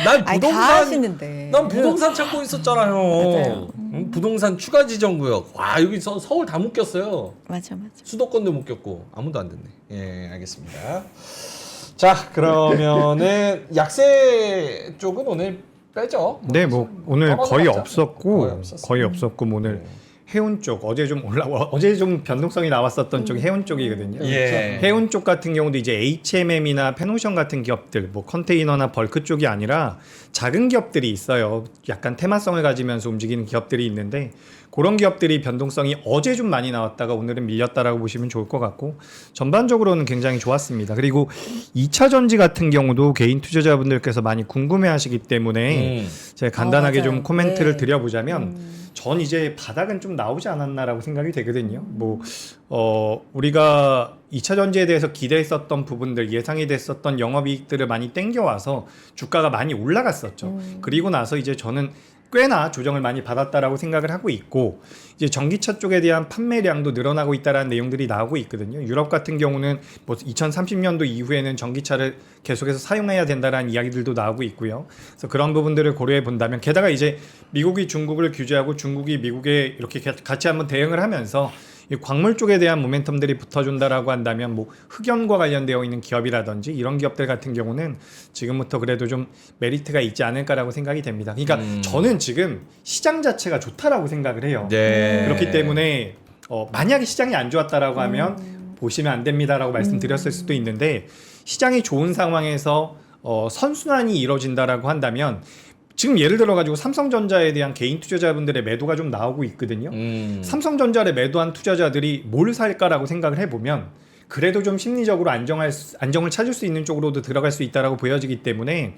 난 아니 다 부동산 하시는데. 난 부동산 찾고 있었잖아요. 맞아요. 부동산 추가 지정 구역. 와 여기 서울 다 묶였어요. 맞아. 수도권도 묶였고 아무도 안 됐네. 예 알겠습니다. 자 그러면은 약세 쪽은 오늘 빼죠. 네, 뭐 오늘 거의 떨어져갔죠. 없었고 거의 뭐 오늘 해운 쪽 어제 좀 변동성이 나왔었던 쪽이 해운 쪽이거든요. 예. 해운 쪽 같은 경우도 이제 HMM이나 페노션 같은 기업들, 뭐 컨테이너나 벌크 쪽이 아니라 작은 기업들이 있어요. 약간 테마성을 가지면서 움직이는 기업들이 있는데 그런 기업들이 변동성이 어제 좀 많이 나왔다가 오늘은 밀렸다라고 보시면 좋을 것 같고 전반적으로는 굉장히 좋았습니다. 그리고 2차 전지 같은 경우도 개인 투자자분들께서 많이 궁금해하시기 때문에 제가 간단하게 맞아요. 좀 코멘트를 네. 드려보자면 전 이제 바닥은 좀 나오지 않았나라고 생각이 되거든요. 우리가 2차 전지에 대해서 기대했었던 부분들, 예상이 됐었던 영업이익들을 많이 땡겨와서 주가가 많이 올라갔었죠. 그리고 나서 이제 저는 꽤나 조정을 많이 받았다라고 생각을 하고 있고 이제 전기차 쪽에 대한 판매량도 늘어나고 있다라는 내용들이 나오고 있거든요. 유럽 같은 경우는 뭐 2030년도 이후에는 전기차를 계속해서 사용해야 된다라는 이야기들도 나오고 있고요. 그래서 그런 부분들을 고려해 본다면 게다가 이제 미국이 중국을 규제하고 중국이 미국에 이렇게 같이 한번 대응을 하면서 이 광물 쪽에 대한 모멘텀들이 붙어준다라고 한다면 뭐 흑연과 관련되어 있는 기업이라든지 이런 기업들 같은 경우는 지금부터 그래도 좀 메리트가 있지 않을까라고 생각이 됩니다. 그러니까 저는 지금 시장 자체가 좋다라고 생각을 해요. 네. 그렇기 때문에 만약에 시장이 안 좋았다라고 하면 보시면 안 됩니다라고 말씀드렸을 수도 있는데 시장이 좋은 상황에서 선순환이 이루어진다라고 한다면 지금 예를 들어 가지고 삼성전자에 대한 개인 투자자분들의 매도가 좀 나오고 있거든요. 삼성전자를 매도한 투자자들이 뭘 살까라고 생각을 해보면 그래도 좀 심리적으로 안정을 찾을 수 있는 쪽으로도 들어갈 수 있다라고 보여지기 때문에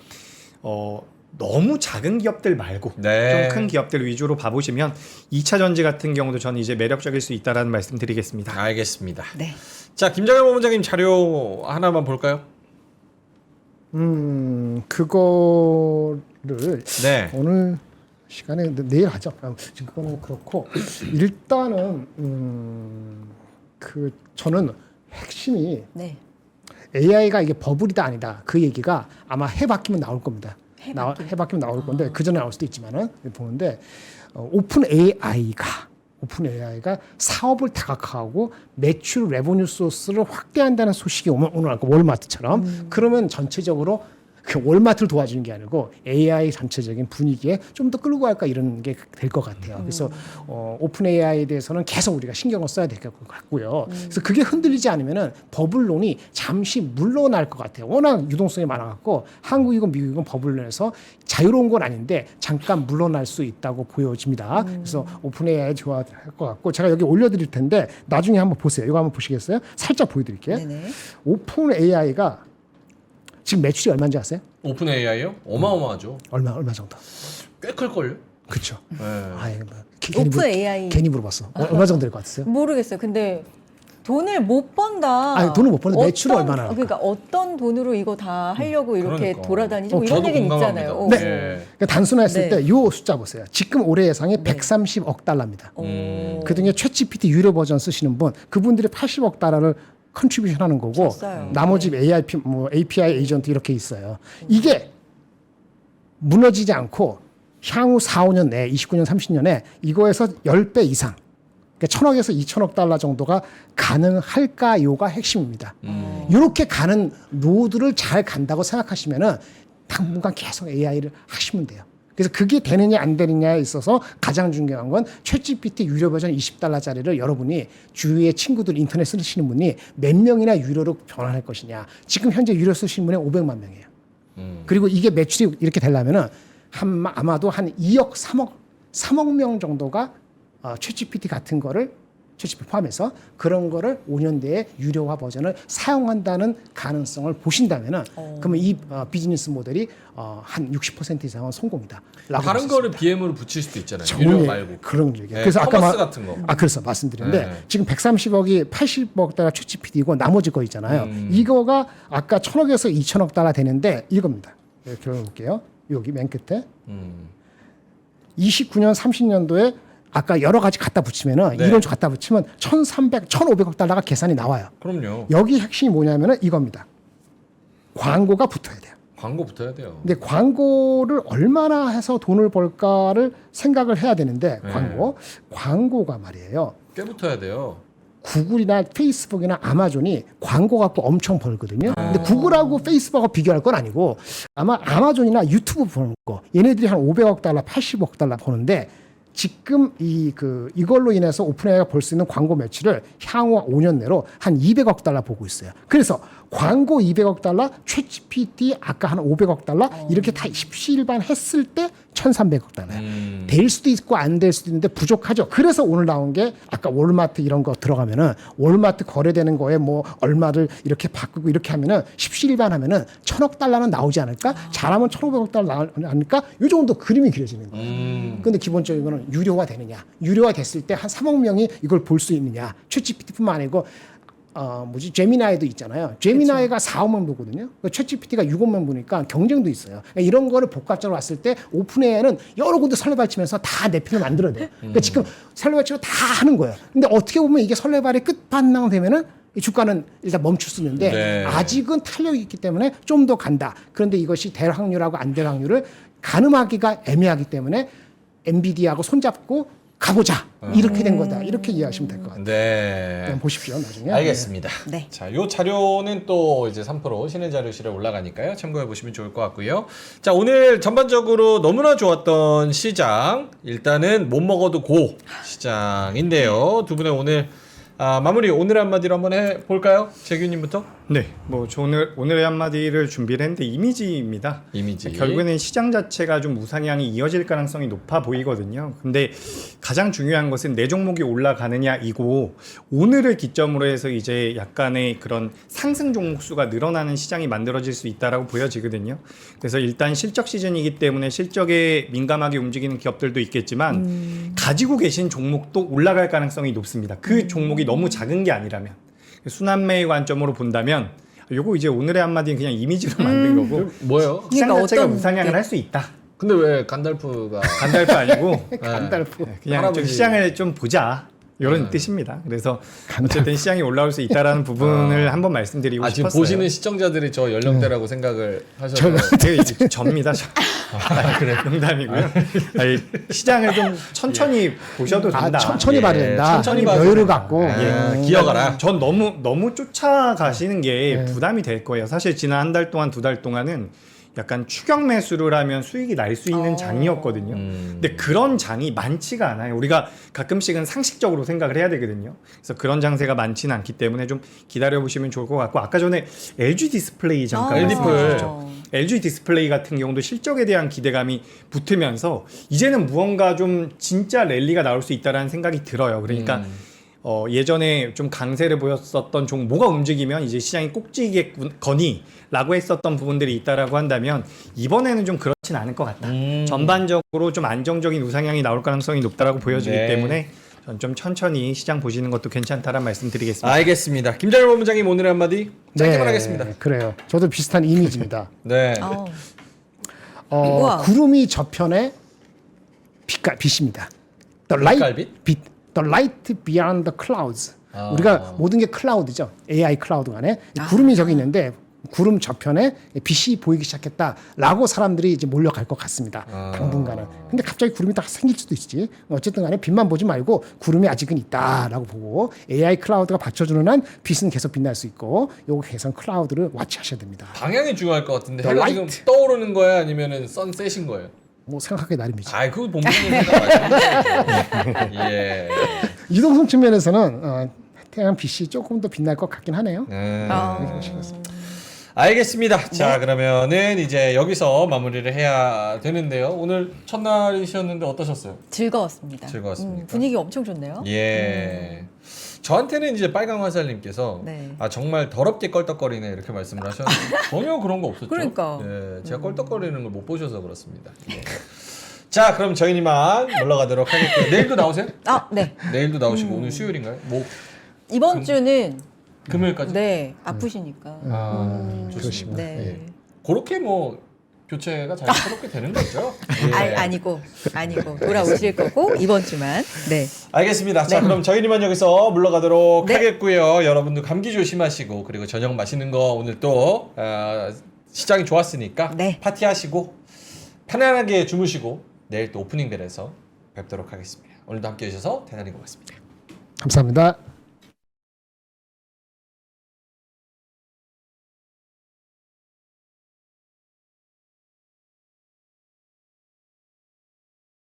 너무 작은 기업들 말고 네. 좀 큰 기업들 위주로 봐보시면 2차 전지 같은 경우도 저는 이제 매력적일 수 있다라는 말씀 드리겠습니다. 알겠습니다. 네. 자 김장현 본부장님 자료 하나만 볼까요? 그거를 네. 오늘 시간에 내일 하죠. 지금 그거는 그렇고 일단은 저는 핵심이 네. AI가 이게 버블이다 아니다 그 얘기가 아마 해 바뀌면 나올 겁니다. 해 바뀌면 나올 건데 그 전에 나올 수도 있지만은 보는데 오픈 AI가 사업을 다각화하고 매출 레버뉴 소스를 확대한다는 소식이 오늘 아까 월마트처럼 그러면 전체적으로 그 월마트를 도와주는 게 아니고 AI 전체적인 분위기에 좀 더 끌고 갈까 이런 게 될 것 같아요. 그래서 오픈 AI에 대해서는 계속 우리가 신경을 써야 될 것 같고요. 그래서 그게 흔들리지 않으면은 버블론이 잠시 물러날 것 같아요. 워낙 유동성이 많아갖고 한국이건 미국이건 버블론에서 자유로운 건 아닌데 잠깐 물러날 수 있다고 보여집니다. 그래서 오픈 AI 좋아할 것 같고 제가 여기 올려드릴 텐데 나중에 한번 보세요. 이거 한번 보시겠어요? 살짝 보여드릴게요. 네네. 오픈 AI가 지금 매출이 얼마인지 아세요? 오픈 AI요? 어마어마하죠. 얼마 정도? 꽤 클걸요? 그렇죠. 네. 아예 뭐, 오픈 AI 괜히 물어봤어. 얼마 정도 될 것 같으세요? 모르겠어요. 근데 돈을 못 번다. 아니, 돈을 못 버는데 매출은 어떤- 얼마나 할까? 그러니까 어떤 돈으로 이거 다 하려고 이렇게 그러니까. 돌아다니고 이런 저도 얘기는 공감합니다. 있잖아요. 네. 예. 그러니까 단순화했을 네. 때 이 숫자 보세요. 지금 올해 예상이 130억 달러입니다. 그중에 챗GPT 유료 버전 쓰시는 분, 그분들이 80억 달러를 컨트리뷰션 하는 거고 졌어요. 나머지 API 에이전트 이렇게 있어요. 이게 무너지지 않고 향후 4, 5년 내에 29년, 30년에 이거에서 10배 이상 그러니까 1,000억에서 2,000억 달러 정도가 가능할까요가 핵심입니다. 이렇게 가는 로드를 잘 간다고 생각하시면은 당분간 계속 AI를 하시면 돼요. 그래서 그게 되느냐 안 되느냐에 있어서 가장 중요한 건 챗GPT 유료 버전 20달러짜리를 여러분이 주위의 친구들 인터넷 쓰시는 분이 몇 명이나 유료로 변환할 것이냐. 지금 현재 유료 쓰시는 분이 500만 명이에요. 그리고 이게 매출이 이렇게 되려면은 아마도 한 2억, 3억 명 정도가 챗GPT 같은 거를 챗GPT 포함해서 그런 거를 5년 내에 유료화 버전을 사용한다는 가능성을 보신다면은 그러면 이 비즈니스 모델이 한 60% 이상은 성공이다. 다른 거를 BM으로 붙일 수도 있잖아요. 정말 유료 말고. 그런 얘기예요. 네, 그래서 아까 커머스 같은 거. 그래서 말씀드렸는데 네. 지금 130억이 80억 달러 챗GPT고 나머지 거 있잖아요. 이거가 아까 1,000억에서 2,000억 달러 되는데 이겁니다. 이렇게 볼게요. 여기 맨 끝에 29년, 30년도에 아까 여러 가지 갖다 붙이면은 네. 이론적 갖다 붙이면 1,300, 1,500억 달러가 계산이 나와요. 그럼요. 여기 핵심이 뭐냐면은 이겁니다. 광고가 붙어야 돼요. 광고 붙어야 돼요. 근데 광고를 얼마나 해서 돈을 벌까를 생각을 해야 되는데 네. 광고가 말이에요. 꽤 붙어야 돼요. 구글이나 페이스북이나 아마존이 광고 갖고 엄청 벌거든요. 근데 구글하고 페이스북하고 비교할 건 아니고 아마 아마존이나 유튜브 버는 거 얘네들이 한 500억 달러, 80억 달러 버는데 지금 이걸로 인해서 오픈AI가 벌 수 있는 광고 매출을 향후 5년 내로 한 200억 달러 보고 있어요. 그래서 광고 200억 달러, 챗GPT 아까 한 500억 달러 이렇게 다 십시일반 했을 때 1,300억 달러예요. 될 수도 있고 안 될 수도 있는데 부족하죠. 그래서 오늘 나온 게 아까 월마트 이런 거 들어가면은 월마트 거래되는 거에 뭐 얼마를 이렇게 바꾸고 이렇게 하면은 십시일반 하면은 1,000억 달러는 나오지 않을까? 잘하면 1,500억 달러 나오지 않을까? 이 정도 그림이 그려지는 거예요. 근데 기본적인 거는 유료화 되느냐? 유료화 됐을 때 한 3억 명이 이걸 볼 수 있느냐? 챗GPT뿐만 아니고 제미나이도 있잖아요. 제미나이가 4억만 보거든요. 챗GPT가 6억만 보니까 경쟁도 있어요. 그러니까 이런 거를 복합적으로 왔을 때 오픈AI는 여러 군데 설레발치면서 다 내 편을 만들어야 돼요. 그러니까 지금 설레발치고 다 하는 거예요. 근데 어떻게 보면 이게 설레발의 끝판왕 되면은 이 주가는 일단 멈출 수 있는데 네. 아직은 탄력이 있기 때문에 좀 더 간다. 그런데 이것이 될 확률하고 안 될 확률을 가늠하기가 애매하기 때문에 엔비디아하고 손잡고 가보자. 이렇게 된 거다. 이렇게 이해하시면 될 것 같아요. 네. 한번 보십시오. 나중에. 알겠습니다. 네. 자, 요 자료는 또 이제 3프로 신의 자료실에 올라가니까요. 참고해 보시면 좋을 것 같고요. 자, 오늘 전반적으로 너무나 좋았던 시장. 일단은 못 먹어도 고 시장인데요. 두 분의 오늘 마무리 오늘의 한마디로 한번 해 볼까요? 재규님부터. 네, 뭐 저 오늘의 한마디를 준비를 했는데 이미지입니다. 이미지. 결국에는 시장 자체가 좀 우상향이 이어질 가능성이 높아 보이거든요. 근데 가장 중요한 것은 내 종목이 올라가느냐이고 오늘을 기점으로 해서 이제 약간의 그런 상승 종목 수가 늘어나는 시장이 만들어질 수 있다라고 보여지거든요. 그래서 일단 실적 시즌이기 때문에 실적에 민감하게 움직이는 기업들도 있겠지만 가지고 계신 종목도 올라갈 가능성이 높습니다. 그 종목이 너무 작은 게 아니라면. 순환매의 관점으로 본다면 요거 이제 오늘의 한마디는 그냥 이미지로 만든 거고 뭐예요? 시장 그러니까 자체가 어떤- 우상향을 네. 할 수 있다. 근데 왜 간달프가 간달프 아니고 간달프. 그냥 좀 할아버지. 시장을 좀 보자 이런 뜻입니다. 그래서 어쨌든 시장이 올라올 수 있다라는 부분을 한번 말씀드리고 지금 싶었어요. 보시는 시청자들이 저 연령대라고 생각을 하셔서 되게 접니다. 그래 농담이고요. 아니, 시장을 좀 천천히 보셔도 된다. 천천히 예, 봐야 된다. 천천히 봐야 여유를 된다. 갖고. 기어가라. 전 너무 쫓아가시는 게 부담이 될 거예요. 사실 지난 한 달 동안 두 달 동안은 약간 추격 매수를 하면 수익이 날 수 있는 장이었거든요. 근데 그런 장이 많지가 않아요. 우리가 가끔씩은 상식적으로 생각을 해야 되거든요. 그래서 그런 장세가 많지는 않기 때문에 좀 기다려 보시면 좋을 것 같고, 아까 전에 LG 디스플레이 잠깐 LG 말씀하셨죠. LG 디스플레이 같은 경우도 실적에 대한 기대감이 붙으면서 이제는 무언가 좀 진짜 랠리가 나올 수 있다라는 생각이 들어요. 그러니까 예전에 좀 강세를 보였었던 종 뭐가 움직이면 이제 시장이 꼭지겠거니라고 했었던 부분들이 있다라고 한다면 이번에는 좀 그렇진 않을 것 같다. 전반적으로 좀 안정적인 우상향이 나올 가능성이 높다라고 보여지기 네. 때문에 전 좀 천천히 시장 보시는 것도 괜찮다라는 말씀드리겠습니다. 알겠습니다. 김장일 본부장님 오늘의 한마디 짧게만 하겠습니다. 그래요. 저도 비슷한 이미지입니다. 네. 우와. 구름이 저편에 빛입니다. The light, 빛깔빛? 빛. The light beyond the clouds. 아. 우리가 모든 게 클라우드죠. AI 클라우드 간에 구름이 저기 있는데 구름 저편에 빛이 보이기 시작했다라고 사람들이 이제 몰려갈 것 같습니다. 당분간은. 근데 갑자기 구름이 딱 생길 수도 있지. 어쨌든 간에 빛만 보지 말고 구름이 아직은 있다라고 보고 AI 클라우드가 받쳐주는 한 빛은 계속 빛날 수 있고 요거 계속 클라우드를 와치하셔야 됩니다. 방향이 중요할 것 같은데 The 해가 light. 지금 떠오르는 거야 아니면은 선셋인 거예요? 뭐 생각하기 나름이지. 아이 그거 본부장님 생각 예. 이동성 측면에서는 태양 빛이 조금 더 빛날 것 같긴 하네요. 알겠습니다. 자 그러면은 이제 여기서 마무리를 해야 되는데요. 오늘 첫날이셨는데 어떠셨어요? 즐거웠습니다. 즐거웠습니까? 분위기 엄청 좋네요. 예. 저한테는 이제 빨강 화살님께서 네. 아 정말 더럽게 껄떡거리네 이렇게 말씀을 하셨는데 전혀 그런 거 없었죠. 그러니까. 예, 제가 껄떡거리는 걸 못 보셔서 그렇습니다. 예. 자 그럼 저희니만 물러가도록 하겠고요. 내일도 나오세요? 아, 네. 내일도 나오시고 오늘 수요일인가요? 뭐 이번 주는 금요일까지? 네, 아프시니까. 아, 좋습니다. 그렇습니다. 네. 예. 그렇게 뭐 교체가 자연스럽게 되는 거죠. 예. 아니고 돌아오실 거고 이번 주만. 네. 알겠습니다. 자, 네. 그럼 저희니만 여기서 물러가도록 네. 하겠고요. 여러분들 감기 조심하시고 그리고 저녁 맛있는 거 오늘 또 시장이 좋았으니까 네. 파티하시고 편안하게 주무시고 내일 또 오프닝 벨에서 뵙도록 하겠습니다. 오늘도 함께 해주셔서 대단히 고맙습니다. 감사합니다.